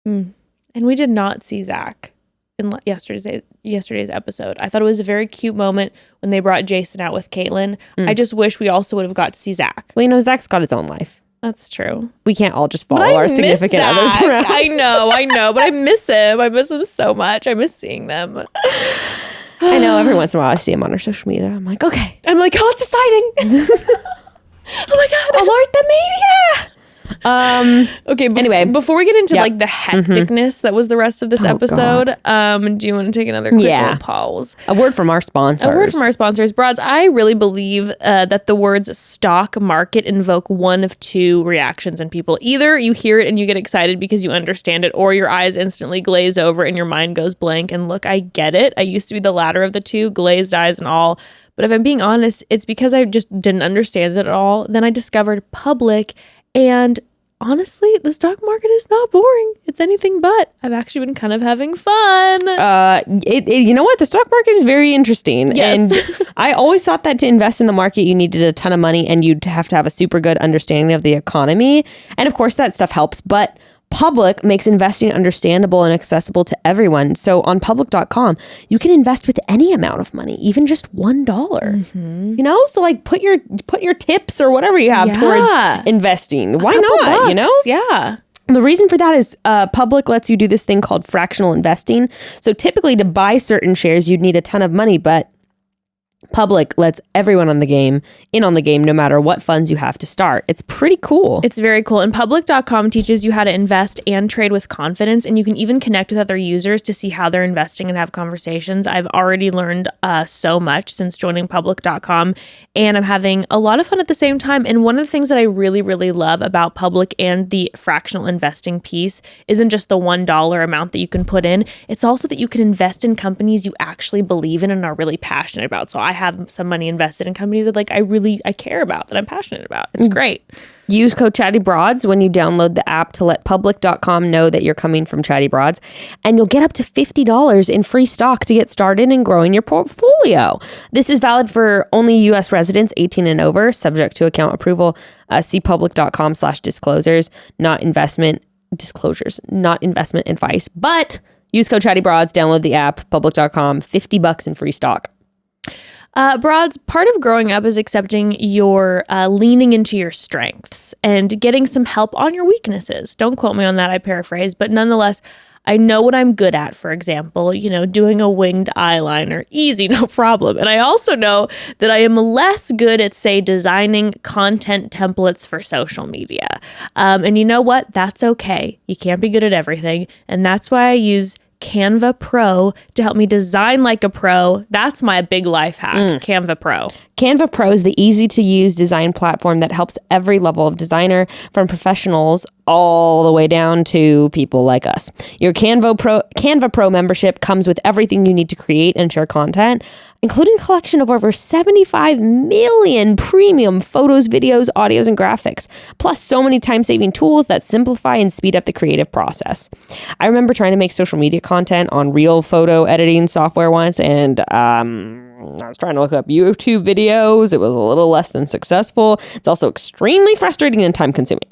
And we did not see Zach in yesterday's episode. I thought it was a very cute moment when they brought Jason out with Caitlyn. I just wish we also would have got to see Zach. Well, Zach's got his own life. That's true. We can't all just follow our significant others around. I know, but I miss him. I miss him so much. I miss seeing them. I know every once in a while I see him on our social media. I'm like, okay. I'm like, oh, it's exciting. Oh my God. Alert the media. Okay. Anyway, before we get into like the hecticness that was the rest of this episode, do you want to take another quick little pause? A word from our sponsors. Broads, I really believe that the words stock market invoke one of two reactions in people. Either you hear it and you get excited because you understand it, or your eyes instantly glaze over and your mind goes blank. And look, I get it. I used to be the latter of the two, glazed eyes and all. But if I'm being honest, it's because I just didn't understand it at all. Then I discovered public. And honestly, the stock market is not boring. It's anything but. I've actually been kind of having fun. You know what? The stock market is very interesting. Yes. And I always thought that to invest in the market, you needed a ton of money and you'd have to have a super good understanding of the economy. And of course, that stuff helps. But Public makes investing understandable and accessible to everyone. So on public.com, you can invest with any amount of money, even just $1. Mm-hmm. So like put your tips or whatever you have towards investing. Why not? Bucks. Yeah. The reason for that is Public lets you do this thing called fractional investing. So typically to buy certain shares, you'd need a ton of money, but Public lets everyone on the game, no matter what funds you have to start. It's pretty cool. It's very cool. And public.com teaches you how to invest and trade with confidence. And you can even connect with other users to see how they're investing and have conversations. I've already learned so much since joining public.com, and I'm having a lot of fun at the same time. And one of the things that I really, really love about Public and the fractional investing piece isn't just the $1 amount that you can put in. It's also that you can invest in companies you actually believe in and are really passionate about. So I have some money invested in companies that I care about, that I'm passionate about. It's great. Use code Chatty Broads when you download the app to let public.com know that you're coming from Chatty Broads, and you'll get up to $50 in free stock to get started in growing your portfolio. This is valid for only U.S. residents 18 and over, subject to account approval. See public.com/disclosures, not investment advice. But use code Chatty Broads, download the app, public.com, $50 in free stock. Broads, part of growing up is accepting your leaning into your strengths and getting some help on your weaknesses. Don't quote me on that, I paraphrase, but nonetheless, I know what I'm good at. For example, doing a winged eyeliner, easy, no problem. And I also know that I am less good at, say, designing content templates for social media. And you know what? That's okay. You can't be good at everything. And that's why I use Canva Pro to help me design like a pro. That's my big life hack, Canva Pro. Canva Pro is the easy-to-use design platform that helps every level of designer, from professionals all the way down to people like us. Your Canva Pro membership comes with everything you need to create and share content, including a collection of over 75 million premium photos, videos, audios, and graphics, plus so many time-saving tools that simplify and speed up the creative process. I remember trying to make social media content on real photo editing software once, and I was trying to look up YouTube videos. It was a little less than successful. It's also extremely frustrating and time-consuming.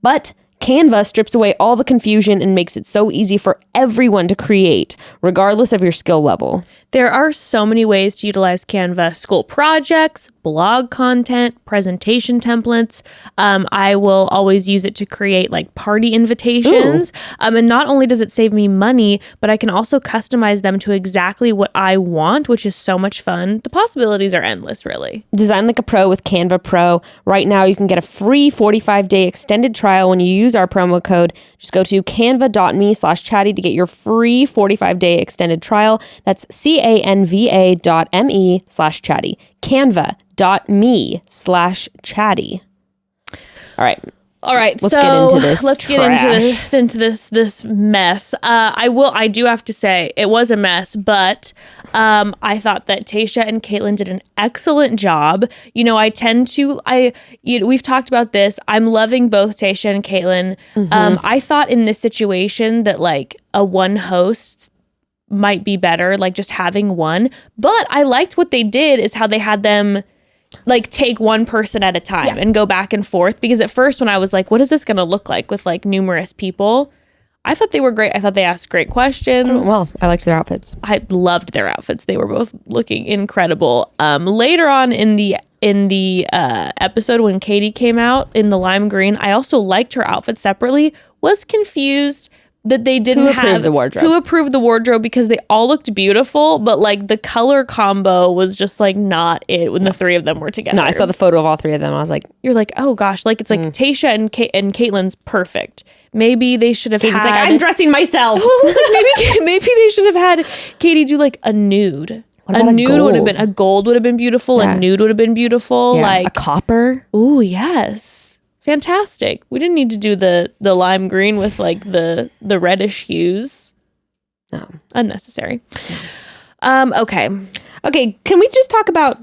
But Canva strips away all the confusion and makes it so easy for everyone to create, regardless of your skill level. There are so many ways to utilize Canva: school projects, blog content, presentation templates. I will always use it to create like party invitations. And not only does it save me money, but I can also customize them to exactly what I want, which is so much fun. The possibilities are endless, really. Design like a pro with Canva Pro. Right now, you can get a free 45-day extended trial when you use our promo code. Just go to canva.me/chatty to get your free 45-day extended trial. That's canva.me/chatty. Canva.me/chatty. All right. Let's get into this. Let's trash. get into this mess. I do have to say it was a mess, but I thought that Tayshia and Caitlin did an excellent job. You know, we've talked about this. I'm loving both Tayshia and Caitlin. I thought in this situation that like a one host might be better, like just having one. But I liked what they did is how they had them like take one person at a time and go back and forth. Because at first when I was like, what is this going to look like with like numerous people? I thought they were great. I thought they asked great questions. Well, I liked their outfits. I loved their outfits. They were both looking incredible. Later on in the episode when Katie came out in the lime green, I also liked her outfit separately. Was confused that they didn't Who approved the wardrobe? Who approved the wardrobe, because they all looked beautiful, but like the color combo was just like not it when the three of them were together. No, I saw the photo of all three of them. I was like, you're like, oh gosh, like it's like Tayshia and Caitlin's perfect. Maybe they should have had. like, I'm dressing myself. maybe they should have had Katie do like a nude. A nude would have been, a gold would have been beautiful. Yeah. A nude would have been beautiful. Yeah, like a copper. Ooh, yes. Fantastic. We didn't need to do the lime green with like the reddish hues. No. Unnecessary. Okay. Okay, can we talk about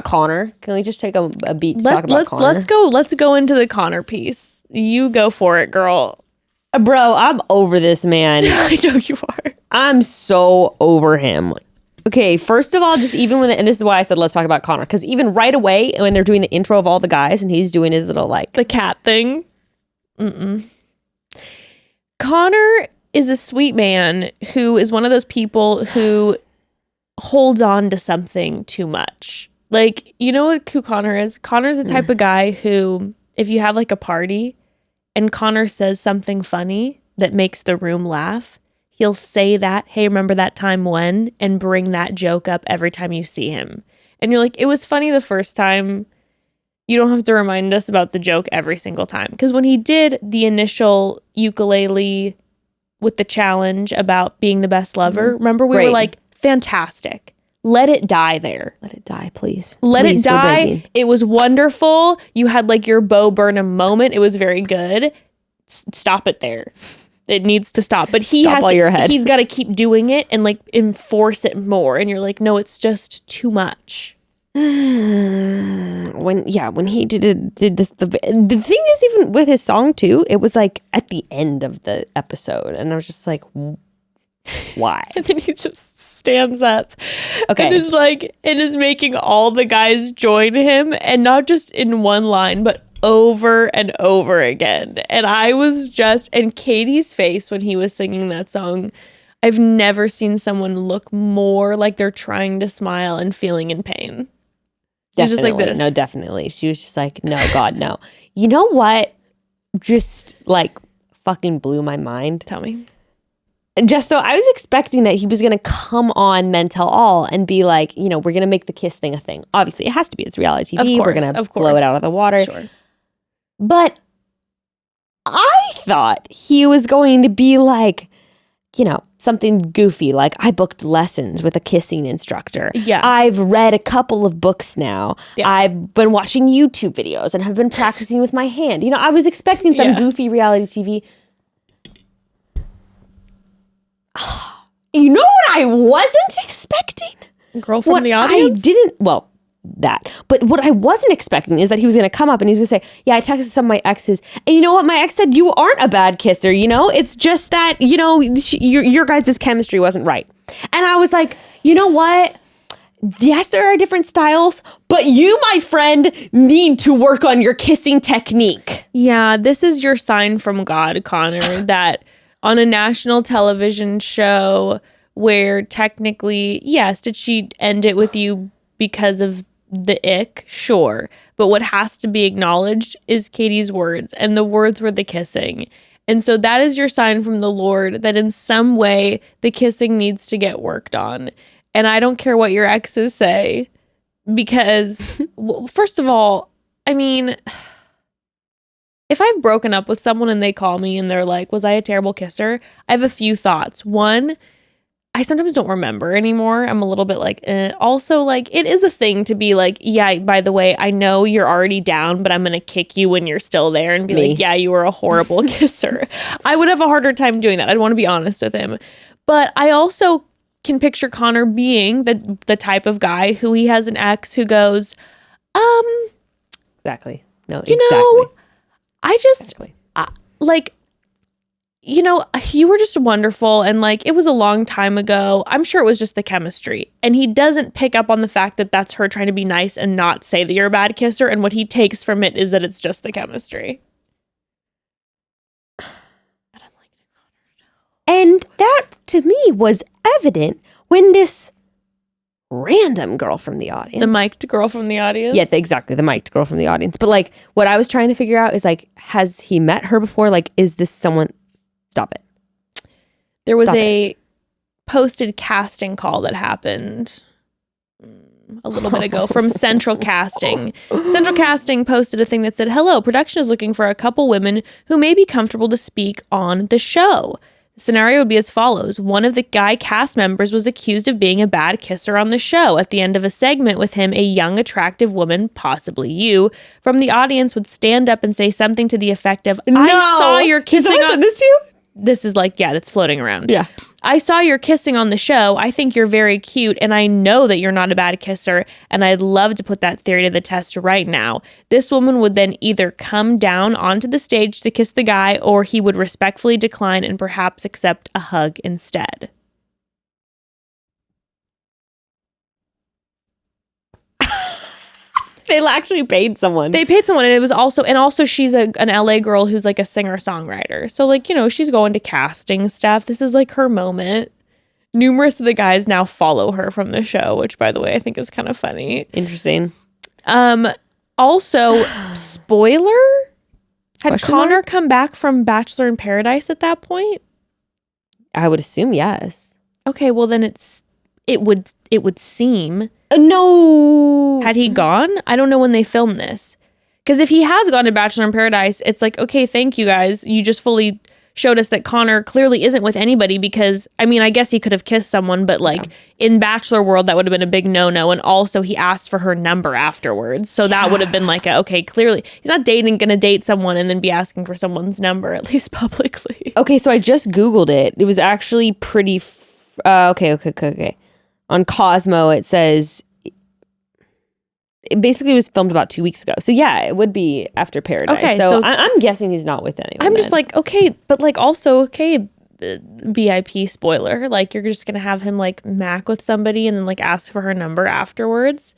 Connor? Can we just take a beat to talk about Connor? Let's go into the Connor piece. You go for it, girl. Bro, I'm over this man. I know you are. I'm so over him. Okay, first of all, just even when, and this is why I said let's talk about Connor, because even right away when they're doing the intro of all the guys and he's doing his little like the cat thing. Connor is a sweet man who is one of those people who holds on to something too much. Like, you know who Connor is? Connor's the type of guy who, if you have like a party and Connor says something funny that makes the room laugh, he'll say that, hey, remember that time when, and bring that joke up every time you see him. And you're like, it was funny the first time. You don't have to remind us about the joke every single time. Because when he did the initial ukulele with the challenge about being the best lover, remember we were like, fantastic. Let it die there. let it die, please. Let Please, it we're die. begging. It was wonderful. You had like your Bo Burnham moment. It was very good. Stop it there. It needs to stop. But he Stop has while to, you're ahead. he's got to keep doing it and like enforce it more. And you're like, no, it's just too much. When he did this, the thing is, even with his song too, it was like at the end of the episode, and I was just like, why? And then he just stands up Okay. and is like, and is making all the guys join him, and not just in one line, but over and over again. And I was just, and Katie's face when he was singing that song, I've never seen someone look more like they're trying to smile and feeling in pain. She's just like this. No, definitely. She was just like, no, God, no. You know what? Just like fucking blew my mind. Tell me. Just so I was expecting that he was going to come on Men Tell All and be like, you know, we're going to make the kiss thing a thing. Obviously, it has to be. It's reality TV. We're going to blow it out of the water. Sure. But I thought he was going to be like, you know, something goofy, like I booked lessons with a kissing instructor. Yeah. I've read a couple of books now. Yeah. I've been watching YouTube videos and have been practicing with my hand. You know, I was expecting some goofy reality TV. You know what I wasn't expecting? Girl from the audience? But what I wasn't expecting is that he was going to come up and he's going to say, yeah, I texted some of my exes. And you know what? My ex said, you aren't a bad kisser, you know? It's just that, you know, your guys' chemistry wasn't right. And I was like, you know what? yes, there are different styles, but you, my friend, need to work on your kissing technique. Yeah, this is your sign from God, Connor, that on a national television show where technically, yes, did she end it with you because of the ick? Sure. But what has to be acknowledged is Katie's words, and the words were the kissing. And so that is your sign from the Lord that in some way the kissing needs to get worked on. And I don't care what your exes say, because, well, first of all, I mean, if I've broken up with someone and they call me and they're like, was I a terrible kisser? I have a few thoughts. One, I sometimes don't remember anymore. I'm a little bit like, eh. Also, like, it is a thing to be like, yeah, by the way, I know you're already down, but I'm going to kick you when you're still there and be like, yeah, you were a horrible kisser. I would have a harder time doing that. I'd want to be honest with him. But I also can picture Connor being the type of guy who he has an ex who goes, Exactly. No, you exactly. know, I just, like, you know, you were just wonderful. And like, it was a long time ago. I'm sure it was just the chemistry. And he doesn't pick up on the fact that that's her trying to be nice and not say that you're a bad kisser. And what he takes from it is that it's just the chemistry. And that, to me, was evident when this random girl from the audience. The mic'd girl from the audience? Yeah, exactly. The mic'd girl from the audience. But, like, what I was trying to figure out is, like, has he met her before? Like, is this someone... Stop it. There was a posted casting call that happened a little bit ago from Central Casting. Central Casting posted a thing that said, hello, production is looking for a couple women who may be comfortable to speak on the show. The scenario would be as follows. One of the guy cast members was accused of being a bad kisser on the show. At the end of a segment with him, a young, attractive woman, possibly you, from the audience would stand up and say something to the effect of, I saw your kissing on... this to you? This is like, yeah, that's floating around. Yeah. I saw your kissing on the show. I think you're very cute, and I know that you're not a bad kisser, and I'd love to put that theory to the test right now. This woman would then either come down onto the stage to kiss the guy, or he would respectfully decline and perhaps accept a hug instead. They actually paid someone. They paid someone, and it was also she's an LA girl who's like a singer-songwriter. So like, you know, she's going to casting stuff. This is like her moment. Numerous of the guys now follow her from the show, which by the way, I think is kind of funny. Interesting. Also, spoiler, had Question Connor mark? come back from Bachelor in Paradise at that point? I would assume yes. Okay, well then it would seem. No. Had he gone? I don't know when they filmed this. Because if he has gone to Bachelor in Paradise, it's like, okay, thank you guys. You just fully showed us that Connor clearly isn't with anybody because, I mean, I guess he could have kissed someone, but like in Bachelor world, that would have been a big no-no. And also he asked for her number afterwards. So that would have been like, okay, clearly he's not gonna date someone and then be asking for someone's number, at least publicly. Okay, so I just Googled it. It was actually pretty... Okay. On Cosmo, it says... It basically was filmed about 2 weeks ago. So yeah, it would be after Paradise. Okay, so so I'm guessing he's not with anyone. I'm just like, okay, but like also, okay, VIP spoiler. Like you're just going to have him like mac with somebody and then like ask for her number afterwards.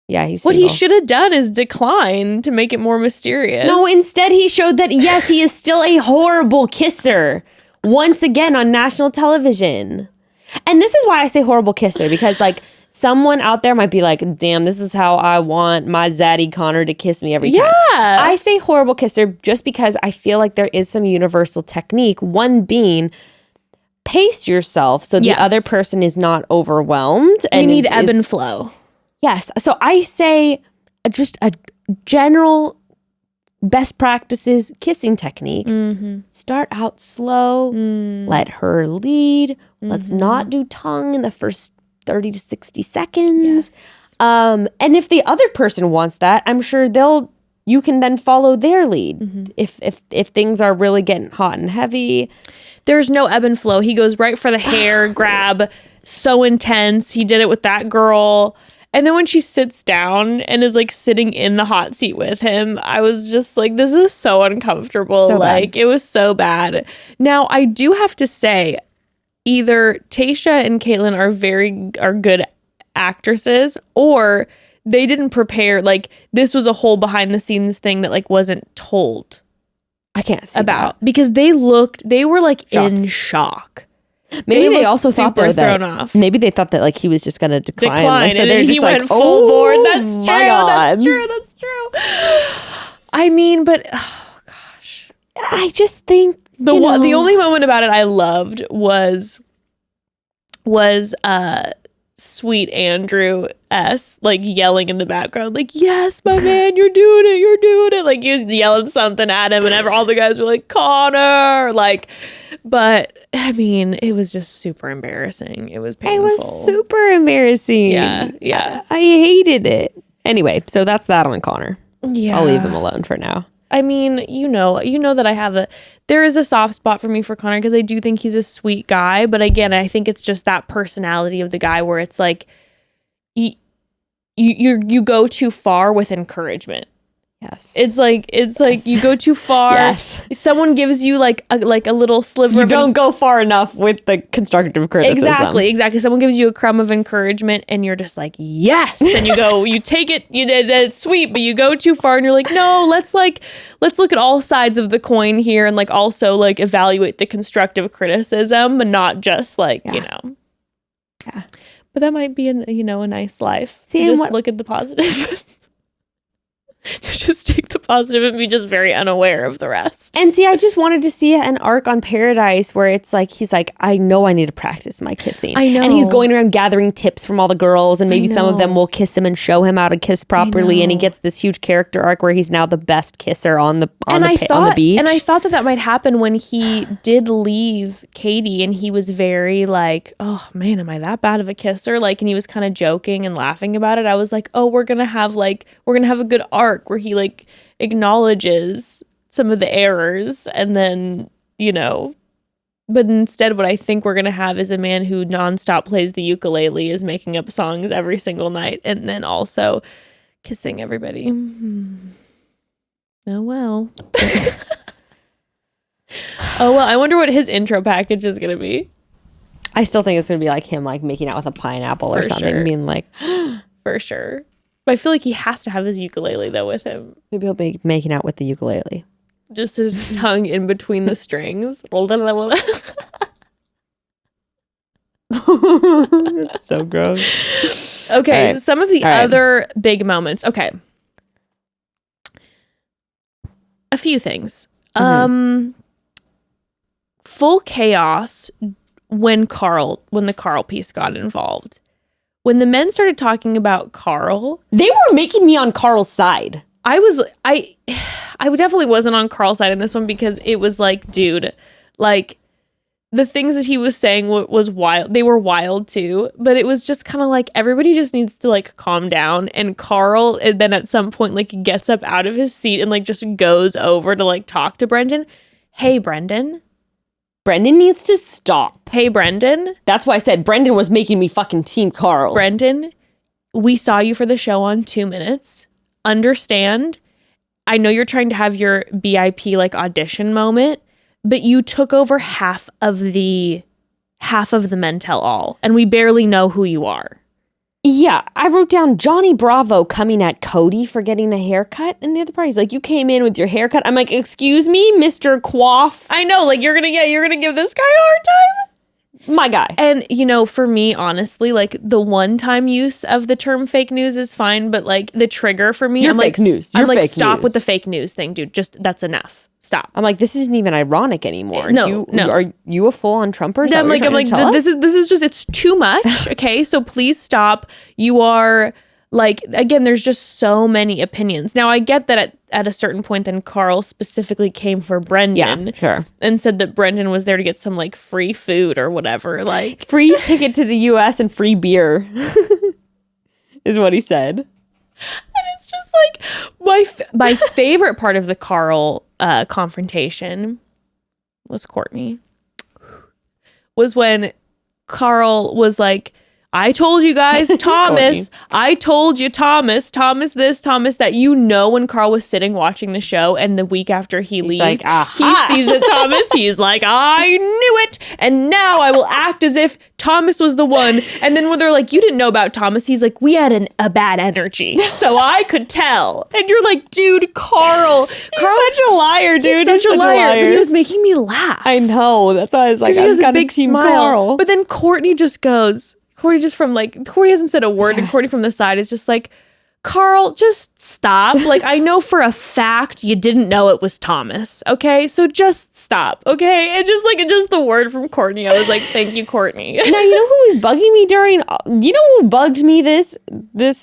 Yeah, he's What single. he should have done is decline to make it more mysterious. No, instead he showed that, yes, he is still a horrible kisser. Once again on national television. And this is why I say horrible kisser, because like someone out there might be like, damn, this is how I want my zaddy Connor to kiss me every time. Yeah. I say horrible kisser just because I feel like there is some universal technique. One being pace yourself so the other person is not overwhelmed. We and need ebb and flow. Yes. So I say just a general best practices kissing technique. Mm-hmm. Start out slow. Let her lead. Let's not do tongue in the first 30 to 60 seconds. Yes. And if the other person wants that, I'm sure you can then follow their lead. If things are really getting hot and heavy. There's no ebb and flow. He goes right for the hair grab. So intense. He did it with that girl. And then when she sits down and is like sitting in the hot seat with him, I was just like, this is so uncomfortable. So like bad. It was so bad. Now I do have to say, either Tayshia and Caitlin are good actresses, or they didn't prepare. Like, this was a whole behind the scenes thing that like wasn't told I can't see about, because they were like in shock. Maybe they also thought though thrown that off. Maybe they thought that like he was just gonna decline. Like, so and they're then just he like, went full board. That's true. my God. That's true. That's true. I mean, but oh gosh, I just think the only moment about it I loved was sweet Andrew S. like yelling in the background, like, yes, my man, you're doing it. Like, he was yelling something at him, and all the guys were like, Connor, like, but I mean, it was just super embarrassing. It was painful. It was super embarrassing. Yeah. I hated it. Anyway, so that's that on Connor. Yeah. I'll leave him alone for now. I mean, you know that there is a soft spot for me for Connor, because I do think he's a sweet guy. But again, I think it's just that personality of the guy where it's like, you go too far with encouragement. Yes. It's like you go too far. Yes. Someone gives you like a little sliver. You don't go far enough with the constructive criticism. Exactly. Someone gives you a crumb of encouragement, and you're just like, yes. And you take it. It's sweet, but you go too far, and you're like, no. Let's look at all sides of the coin here, and like also like evaluate the constructive criticism, and not just like Yeah. But that might be a nice life. See, just look at the positive. To just take the positive and be just very unaware of the rest. And see, I just wanted to see an arc on Paradise where it's like, he's like, I know I need to practice my kissing. I know. And he's going around gathering tips from all the girls, and maybe some of them will kiss him and show him how to kiss properly. And he gets this huge character arc where he's now the best kisser on the beach. And I thought that might happen when he did leave Katie, and he was very like, oh man, am I that bad of a kisser? Like, and he was kind of joking and laughing about it. I was like, oh, we're gonna have a good arc where he like acknowledges some of the errors, and then but instead what I think we're gonna have is a man who nonstop plays the ukulele, is making up songs every single night, and then also kissing everybody. Oh well. I wonder what his intro package is gonna be. I still think it's gonna be like him like making out with a pineapple or something, sure. being like, For sure. But I feel like he has to have his ukulele though with him. maybe he'll be making out with the ukulele. Just his tongue in between the strings. It's so gross. Okay, right. some of the other big moments. Okay. A few things. Full chaos when the Carl piece got involved. When the men started talking about Carl, They were making me on Carl's side. I definitely wasn't on Carl's side in this one, because it was like, dude, like the things that he was saying was wild. They were wild too, but it was just kind of like everybody just needs to like calm down. And Carl, and then at some point like gets up out of his seat and like just goes over to like talk to Brendan. Hey, Brendan. Brendan needs to stop. Hey, Brendan. That's why I said Brendan was making me fucking team Carl. Brendan, we saw you for the show on 2 minutes. Understand. I know you're trying to have your BIP like audition moment, but you took over half of the men tell all, and we barely know who you are. Yeah, I wrote down Johnny Bravo coming at Cody for getting a haircut, and the other party's like, you came in with your haircut. I'm like, excuse me, Mr. Quaff. I know, like you're gonna give this guy a hard time. My guy. And for me, honestly, like the one-time use of the term fake news is fine, but like the trigger for me, You're I'm fake like, news. I'm You're like, fake stop news. with the fake news thing, dude. Just that's enough. Stop. I'm like, this isn't even ironic anymore. No. Are you a full-on Trumper? Is that I'm what you're like, trying to tell us? this is just, it's too much. Okay, so please stop. You are like, again, there's just so many opinions. Now I get that at a certain point, then Carl specifically came for Brendan, Yeah, sure. and said that Brendan was there to get some like free food or whatever, like Free ticket to the U.S. and free beer is what he said. And it's just like my favorite part of the Carl confrontation was Courtney. Was when Carl was like, I told you guys, Thomas. I told you, Thomas this, Thomas that. When Carl was sitting watching the show and the week after he leaves, like, he sees that Thomas. He's like, I knew it. And now I will act as if Thomas was the one. And then when they're like, you didn't know about Thomas, he's like, we had a bad energy. So I could tell. And you're like, dude, Carl. He's such a liar, dude. He's such a liar. But he was making me laugh. I know. That's why I was like, I was got a team Carl. But then Courtney just hasn't said a word, and Courtney from the side is just like, Carl, just stop. Like, I know for a fact you didn't know it was Thomas. Okay, so just stop. Okay, and just the word from Courtney, I was like, thank you, Courtney. Now you know who was bugging me during. You know who bugged me this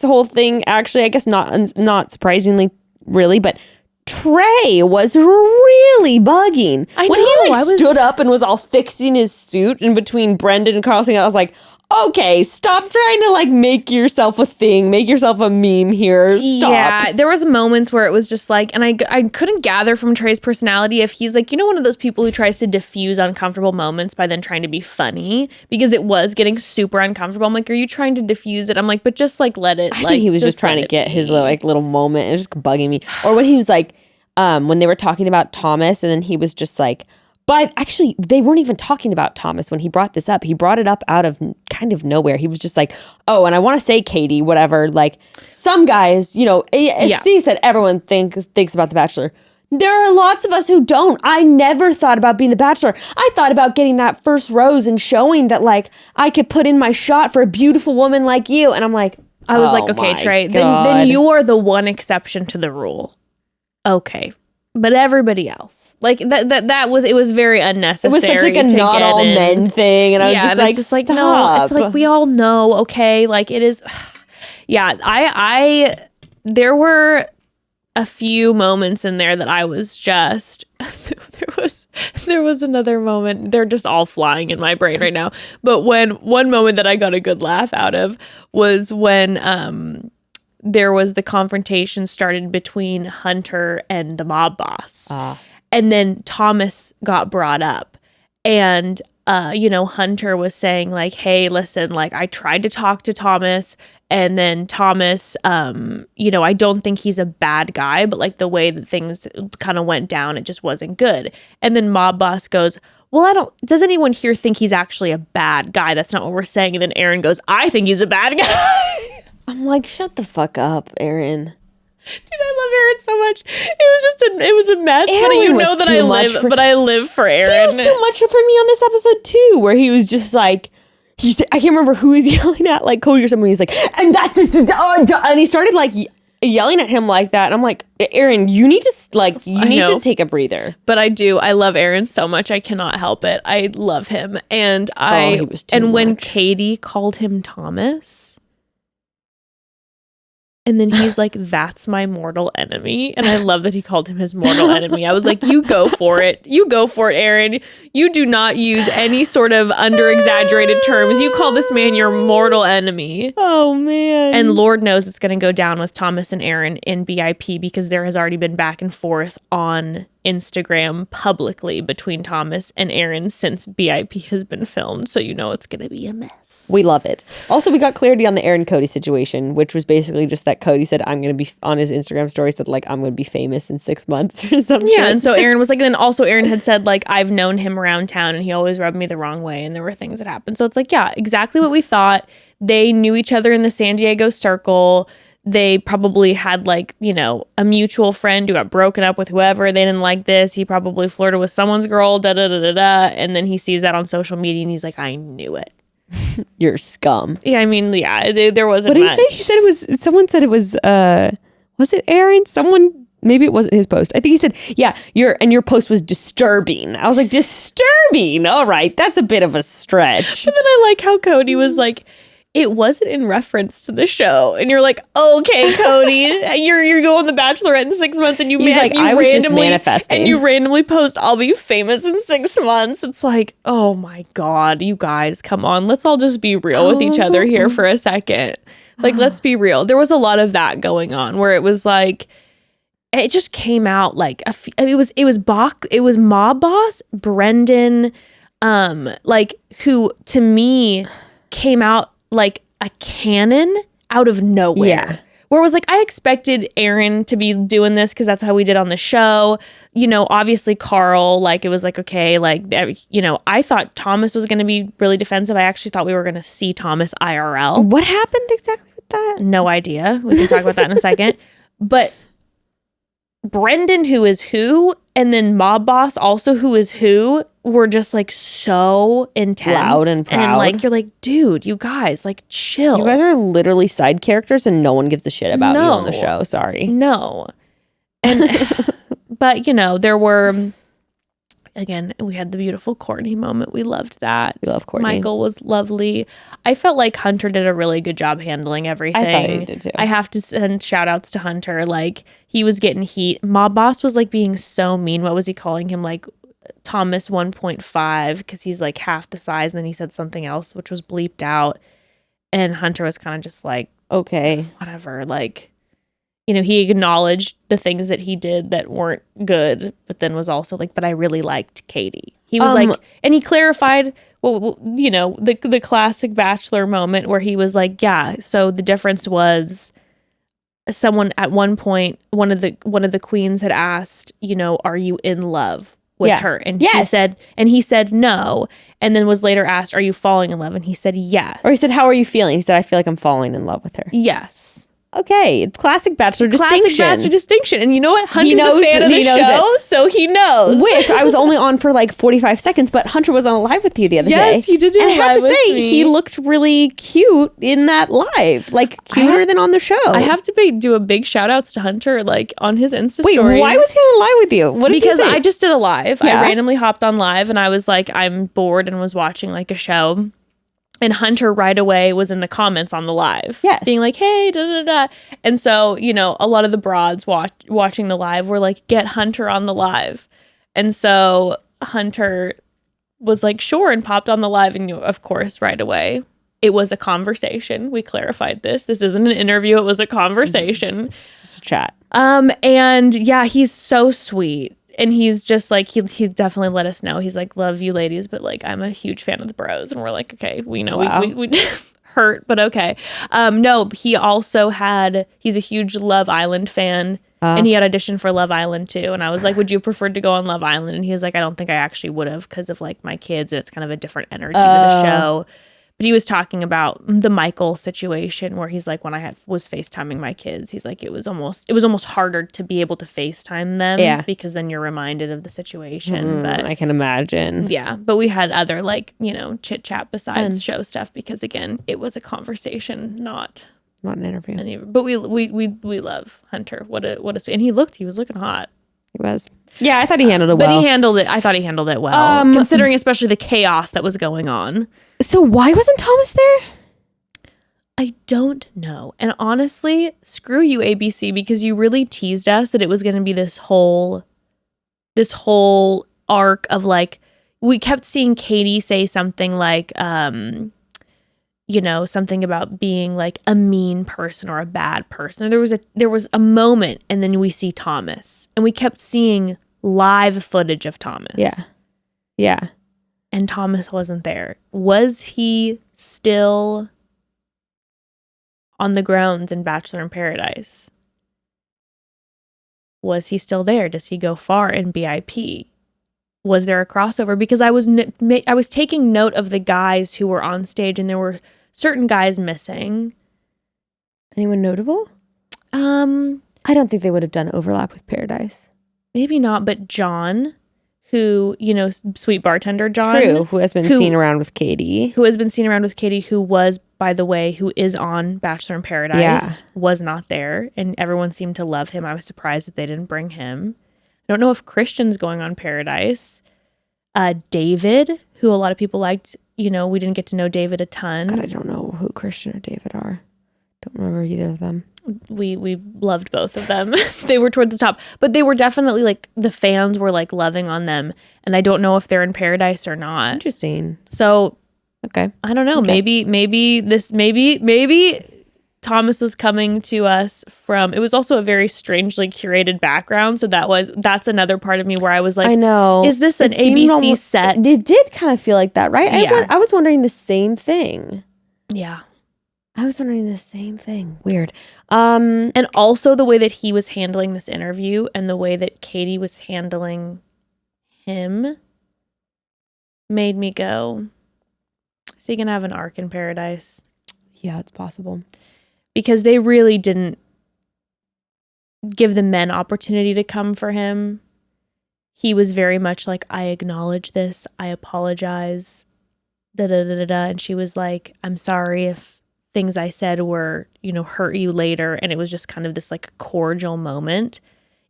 whole thing? Actually, I guess not surprisingly, really, but Trey was really bugging. When he stood up and was all fixing his suit in between Brendan and Carlson, I was like, okay, stop trying to make yourself a thing, make yourself a meme here. Stop. Yeah, there was moments where it was just like, and I couldn't gather from Trey's personality if he's like, one of those people who tries to diffuse uncomfortable moments by then trying to be funny, because it was getting super uncomfortable. I'm like, are you trying to diffuse it? I'm like, but just let it. I think he was just trying to get his little moment. It was just bugging me. Or when he was like, when they were talking about Thomas, and then he was just like, but actually, they weren't even talking about Thomas when he brought this up. He brought it up out of kind of nowhere. He was just like, oh, and I want to say, Katie, whatever. Like, some guys, he said everyone thinks about The Bachelor. There are lots of us who don't. I never thought about being The Bachelor. I thought about getting that first rose and showing that, I could put in my shot for a beautiful woman like you. And I'm like, I was like, okay, Trey, then you are the one exception to the rule. Okay. But everybody else, it was very unnecessary. It was such a not all men thing, and I was just like, stop. No, it's like we all know, okay, it is. Yeah, there were a few moments in there that I was just. There was another moment. They're just all flying in my brain right now. But one moment that I got a good laugh out of was when there was the confrontation started between Hunter and the mob boss. And then Thomas got brought up. And, Hunter was saying hey, listen, I tried to talk to Thomas. And then Thomas, I don't think he's a bad guy, but the way that things kind of went down, it just wasn't good. And then mob boss goes, well, does anyone here think he's actually a bad guy? That's not what we're saying. And then Aaron goes, I think he's a bad guy. I'm like, shut the fuck up, Aaron. Dude, I love Aaron so much. It was a mess, Aaron but I live for Aaron. He was too much for me on this episode too, where he was just like, I can't remember who he was yelling at, Cody or something. He's like, and that's just, and he started yelling at him like that. And I'm like, Aaron, you need to take a breather. But I love Aaron so much. I cannot help it. I love him. And when Katie called him Thomas. And then he's like, that's my mortal enemy. And I love that he called him his mortal enemy. I was like, you go for it. You go for it, Aaron. You do not use any sort of under-exaggerated terms. You call this man your mortal enemy. Oh, man. And Lord knows it's going to go down with Thomas and Aaron in BIP, because there has already been back and forth on Instagram publicly between Thomas and Aaron since BIP has been filmed. So it's going to be a mess. We love it. Also, we got clarity on the Aaron Cody situation, which was basically just that Cody said, I'm going to be on his Instagram story, said I'm going to be famous in 6 months or something. Yeah, and so Aaron was like, and then also Aaron had said I've known him around town and he always rubbed me the wrong way, and there were things that happened. So it's yeah, exactly what we thought. They knew each other in the San Diego circle. They probably had a mutual friend who got broken up with whoever. They didn't like this. He probably flirted with someone's girl, and then he sees that on social media and he's like, I knew it. You're scum. Yeah, I mean, yeah, there wasn't much. He said it was, someone said it was it Aaron? Maybe it wasn't his post. I think he said, yeah, your post was disturbing. I was like, disturbing? All right, that's a bit of a stretch. But then I like how Cody was like, it wasn't in reference to the show. And you're like, okay, Cody, you're going the Bachelorette in 6 months, and I was just manifesting. And you randomly post, I'll be famous in 6 months. It's like, oh my God, you guys, come on. Let's all just be real with each other here for a second. Let's be real. There was a lot of that going on where it was it just came out it was mob boss Brendan, who to me came out a canon out of nowhere. Yeah. Where it was like, I expected Aaron to be doing this because that's how we did on the show. You know, obviously Carl, like, it was like, okay, like, you know, I thought Thomas was going to be really defensive. I actually thought we were going to see Thomas IRL. What happened exactly with that? No idea. We can talk about that in a second. But Brendan, who is who, and then Mob Boss, also who is who, were just like so intense. Loud and proud. And like, you're like, dude, you guys, like, chill. You guys are literally side characters and no one gives a shit about you on the No. show. Sorry. No. And, but, you know, there were, again, we had the beautiful Courtney moment. We loved that. We love Courtney. Michael was lovely. I felt like Hunter did a really good job handling everything. I thought he did too. I have to send shout outs to Hunter. Like, he was getting heat. Mob Boss was like being so mean. What was he calling him? Like Thomas 1.5 because he's like half the size. And then he said something else, which was bleeped out. And Hunter was kind of just like, Okay. whatever. Like, you know, he acknowledged the things that he did that weren't good, but then was also like, but I really liked Katie. He was like, and he clarified, well, you know, the classic Bachelor moment where he was like, yeah, so the difference was someone at one point, one of the queens had asked, you know, are you in love with her? And she said, and he said no, and then was later asked, are you falling in love? And he said yes. Or he said, how are you feeling? He said, I feel like I'm falling in love with her. Yes. Okay. Classic Bachelor distinction. Classic Bachelor distinction. And you know what? Hunter's knows a fan that of the he knows show, so he knows. Which I was only on for like 45 seconds, but Hunter was on a live with you the other day. Yes, he did do and a I have live to with say, me. he looked really cute in that live. Like, cuter than on the show. I have to do a big shout outs to Hunter, like on his Insta Wait, stories. why was he on live with you? What did Because you say? I just did a live. Yeah. I randomly hopped on live and I was like, I'm bored and was watching like a show. And Hunter right away was in the comments on the live. Yes. Being like, hey, da da da. And so, you know, a lot of the broads watching the live were like, get Hunter on the live. And so Hunter was like, sure, and popped on the live. And of course, right away, it was a conversation. We clarified this. This isn't an interview. It was a conversation. Just chat. And yeah, he's so sweet. And he's just like, he definitely let us know. He's like, love you ladies, but like, I'm a huge fan of the bros. And we're like, okay, we know Wow. we hurt, but okay. No, he also he's a huge Love Island fan. And he had auditioned for Love Island too. And I was like, would you have preferred to go on Love Island? And he was like, I don't think I actually would have because of like my kids. And it's kind of a different energy to the show. But he was talking about the Michael situation where he's like, when I was FaceTiming my kids, he's like, it was almost harder to be able to FaceTime them because then you're reminded of the situation. But I can imagine. yeah, but we had other like, you know, chit chat besides show stuff because again, it was a conversation, not an interview. but we love Hunter. What a and he was looking hot. He was. Yeah, I thought he handled it well. But he handled it. I thought he handled it well, considering especially the chaos that was going on. So why wasn't Thomas there? I don't know. And honestly, screw you, ABC, because you really teased us that it was going to be this whole arc of like, we kept seeing Katie say something like, you know, something about being like a mean person or a bad person. There was a moment and then we see Thomas and we kept seeing live footage of Thomas. Yeah. Yeah. And Thomas wasn't there. Was he still on the grounds in Bachelor in Paradise? Was he still there? Does he go far in BIP? Was there a crossover? Because I was taking note of the guys who were on stage, and there were certain guys missing. Anyone notable? I don't think they would have done overlap with Paradise. Maybe not, but John, who, you know, sweet bartender John. True, who has been seen around with Katie. Who has been seen around with Katie, who was, by the way, who is on Bachelor in Paradise, was not there. And everyone seemed to love him. I was surprised that they didn't bring him. I don't know if Christian's going on Paradise. David, who a lot of people liked, you know, we didn't get to know David a ton. God, I don't know who Christian or David are. Don't remember either of them. We loved both of them. They were towards the top, but they were definitely like, the fans were like loving on them, and I don't know if they're in Paradise or not. Interesting. So, okay, I don't know. Okay. Maybe Thomas was coming to us from. It was also a very strangely curated background, so that's another part of me where I was like, I know. Is this an It seemed ABC set? It did kind of feel like that, right? Yeah. I was wondering the same thing. Yeah. I was wondering the same thing. Weird. And also the way that he was handling this interview and the way that Katie was handling him made me go, is he going to have an arc in paradise? Yeah, it's possible. Because they really didn't give the men opportunity to come for him. He was very much like, I acknowledge this. I apologize. Da da da da da. And she was like, I'm sorry if things I said were, hurt you later. And it was just kind of this like cordial moment,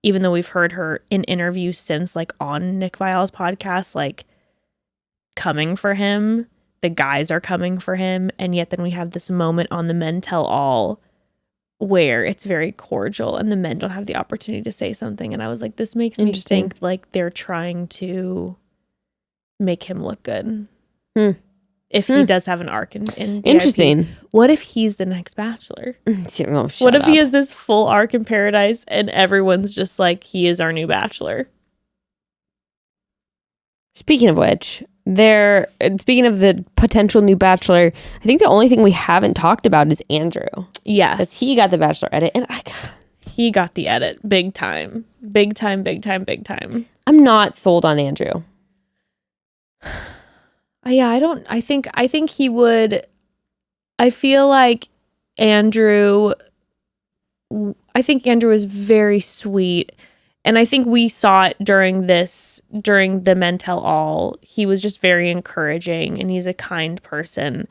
even though we've heard her in interviews since, like on Nick Viall's podcast, like coming for him. The guys are coming for him. And yet then we have this moment on the Men Tell All where it's very cordial and the men don't have the opportunity to say something. And I was like, this makes me think like they're trying to make him look good. If he does have an arc in Interesting. VIP. What if he's the next Bachelor? Oh, what if he has this full arc in paradise and everyone's just like, he is our new Bachelor? Speaking of which, speaking of the potential new Bachelor, I think the only thing we haven't talked about is Andrew. Yes. Because he got the Bachelor edit and he got the edit big time. Big time, big time, big time. I'm not sold on Andrew. Yeah, I think he would. I feel like Andrew is very sweet. And I think we saw it during the Men Tell All. He was just very encouraging and he's a kind person.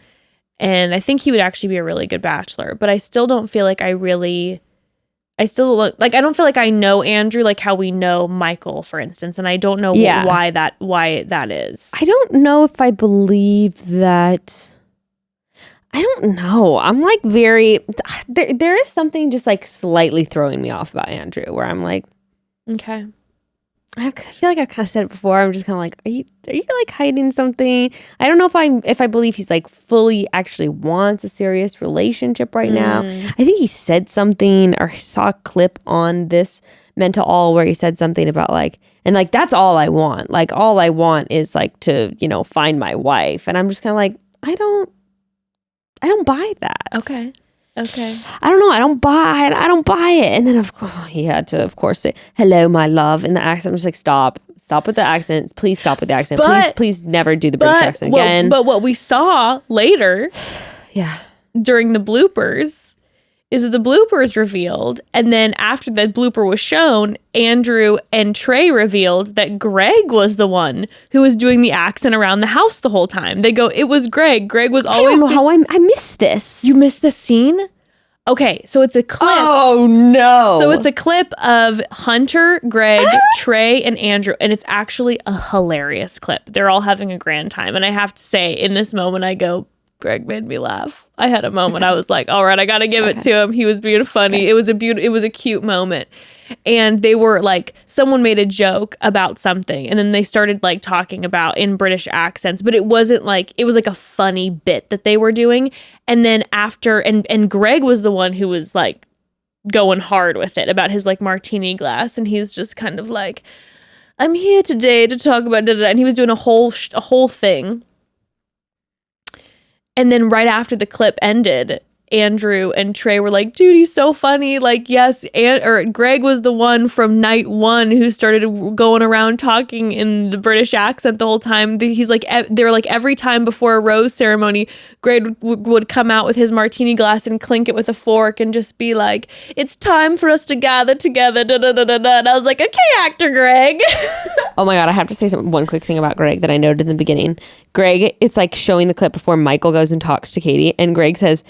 And I think he would actually be a really good Bachelor. But I still don't feel like I don't feel like I know Andrew like how we know Michael, for instance. And I don't know why that is. I don't know if I believe that. I don't know. I'm like there is something just like slightly throwing me off about Andrew where I'm like, okay. I feel like I've kind of said it before. I'm just kind of like, are you like hiding something? I don't know if I believe he's like fully actually wants a serious relationship right now. I think he said something or saw a clip on this Men Tell All where he said something about like, and like, that's all I want. Like, all I want is like to, find my wife. And I'm just kind of like, I don't buy that. Okay. I don't know. I don't buy it. And then of course he had to, of course, say hello, my love, in the accent. I'm just like, stop with the accent. Please stop with the accent. Please never do the British accent again. But what we saw later, during the bloopers, is that the bloopers revealed, and then after that blooper was shown, Andrew and Trey revealed that Greg was the one who was doing the accent around the house the whole time. They go, it was Greg. Greg was always. I don't know how I missed this. You missed this scene? Okay, so it's a clip. Oh no! So it's a clip of Hunter, Greg, Trey, and Andrew, and it's actually a hilarious clip. They're all having a grand time, and I have to say, in this moment, I go, Greg made me laugh. I had a moment. I was like, all right, I got to give it to him. He was being funny. It was a cute moment. And they were like, someone made a joke about something. And then they started like talking about in British accents, but it wasn't like, it was like a funny bit that they were doing. And then after, and Greg was the one who was like going hard with it about his like martini glass. And he's just kind of like, I'm here today to talk about da-da-da. And he was doing a whole thing. And then right after the clip ended, Andrew and Trey were like, dude, he's so funny. Like, yes. Greg was the one from night one who started going around talking in the British accent the whole time. He's like, they were like, every time before a rose ceremony, Greg would come out with his martini glass and clink it with a fork and just be like, it's time for us to gather together. Da, da, da, da, da. And I was like, okay, actor Greg. Oh my God, I have to say one quick thing about Greg that I noted in the beginning. Greg, it's like showing the clip before Michael goes and talks to Katie, and Greg says,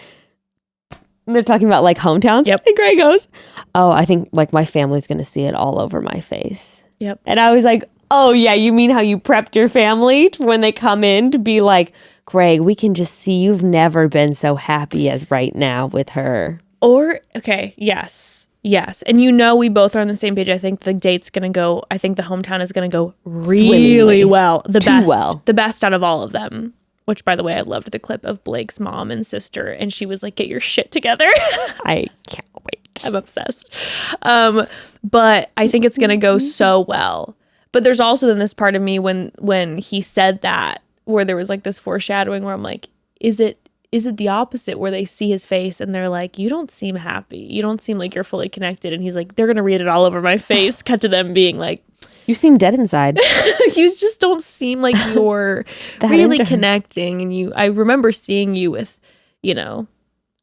they're talking about like hometowns. Yep. And Greg goes, oh, I think like my family's going to see it all over my face. Yep. And I was like, oh yeah, you mean how you prepped your family when they come in to be like, Greg, we can just see you've never been so happy as right now with her. Okay, yes. And we both are on the same page. I think the date's going to go, I think the hometown is going to go really well. The best out of all of them. Which, by the way, I loved the clip of Blake's mom and sister. And she was like, get your shit together. I can't wait. I'm obsessed. But I think it's going to go so well. But there's also then this part of me when he said that, where there was like this foreshadowing where I'm like, is it is it the opposite where they see his face and they're like, you don't seem happy. You don't seem like you're fully connected. And he's like, they're going to read it all over my face. Cut to them being like, you seem dead inside. you just don't seem like you're really connecting. And I remember seeing you with,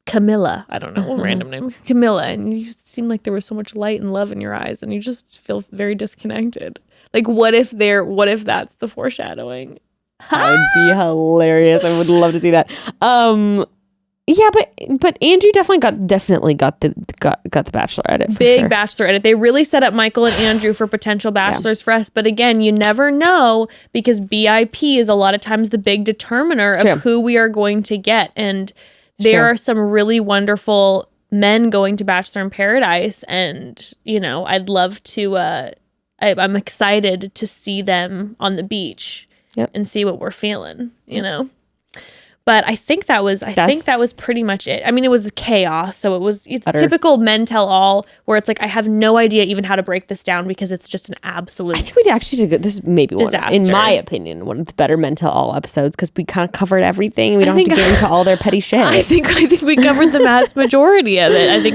Camilla. I don't know, what random name. Camilla. And you seem like there was so much light and love in your eyes and you just feel very disconnected. Like, what if that's the foreshadowing? That would be hilarious. I would love to see that. Yeah, but Andrew definitely got the Bachelor edit. Big sure. Bachelor edit. They really set up Michael and Andrew for potential bachelors for us. But again, you never know because BIP is a lot of times the big determiner of who we are going to get. And there are some really wonderful men going to Bachelor in Paradise. And, I'd love to, I'm excited to see them on the beach and see what we're feeling, But I think that was pretty much it. I mean, it was chaos. So it's typical men tell all where it's like, I have no idea even how to break this down because it's just an absolute I think we actually did good. This is maybe in my opinion, one of the better men tell all episodes because we kind of covered everything. We don't have to get into all their petty shit. I think we covered the mass majority of it.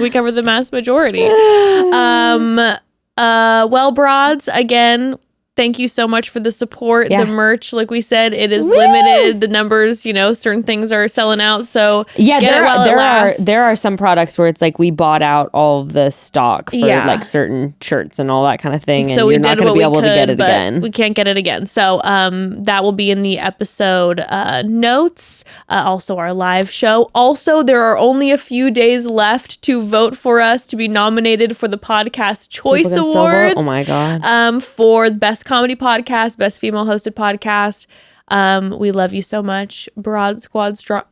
Well, broads, again, thank you so much for the support. The merch, like we said, it is limited. The numbers, certain things are selling out. So there are some products where it's like we bought out all of the stock for like certain shirts and all that kind of thing. And so you're not going to be able to get it again. We can't get it again. So that will be in the episode notes. Also our live show. Also, there are only a few days left to vote for us to be nominated for the Podcast Choice Awards. Oh my God. For Best Comedy Podcast, Best Female Hosted Podcast. We love you so much. Broad Squad strong.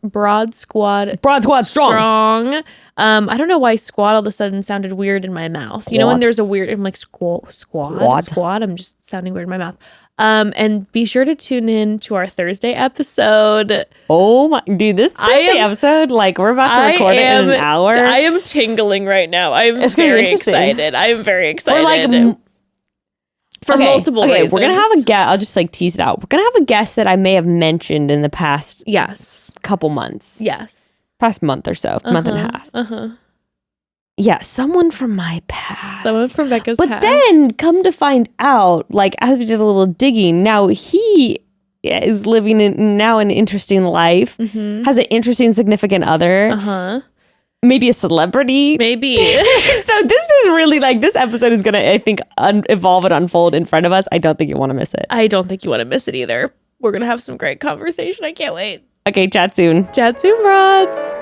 I don't know why squad all of a sudden sounded weird in my mouth. Squad. When there's a weird, I'm like squad. I'm just sounding weird in my mouth. And be sure to tune in to our Thursday episode. Oh my, dude, this Thursday episode, like we're about to record it in an hour. I am tingling right now. It's very excited. I am very excited. For multiple reasons. We're going to have a guest. I'll just tease it out. We're going to have a guest that I may have mentioned in the past couple months. Yes. Past month or so. Month and a half. Yeah, someone from my past. Someone from Becca's past. But then come to find out, as we did a little digging, now he is living an interesting life, has an interesting significant other. Maybe a celebrity. Maybe. So this is really this episode is going to, I think, evolve and unfold in front of us. I don't think you want to miss it. I don't think you want to miss it either. We're going to have some great conversation. I can't wait. Okay, chat soon. Chat soon, broads.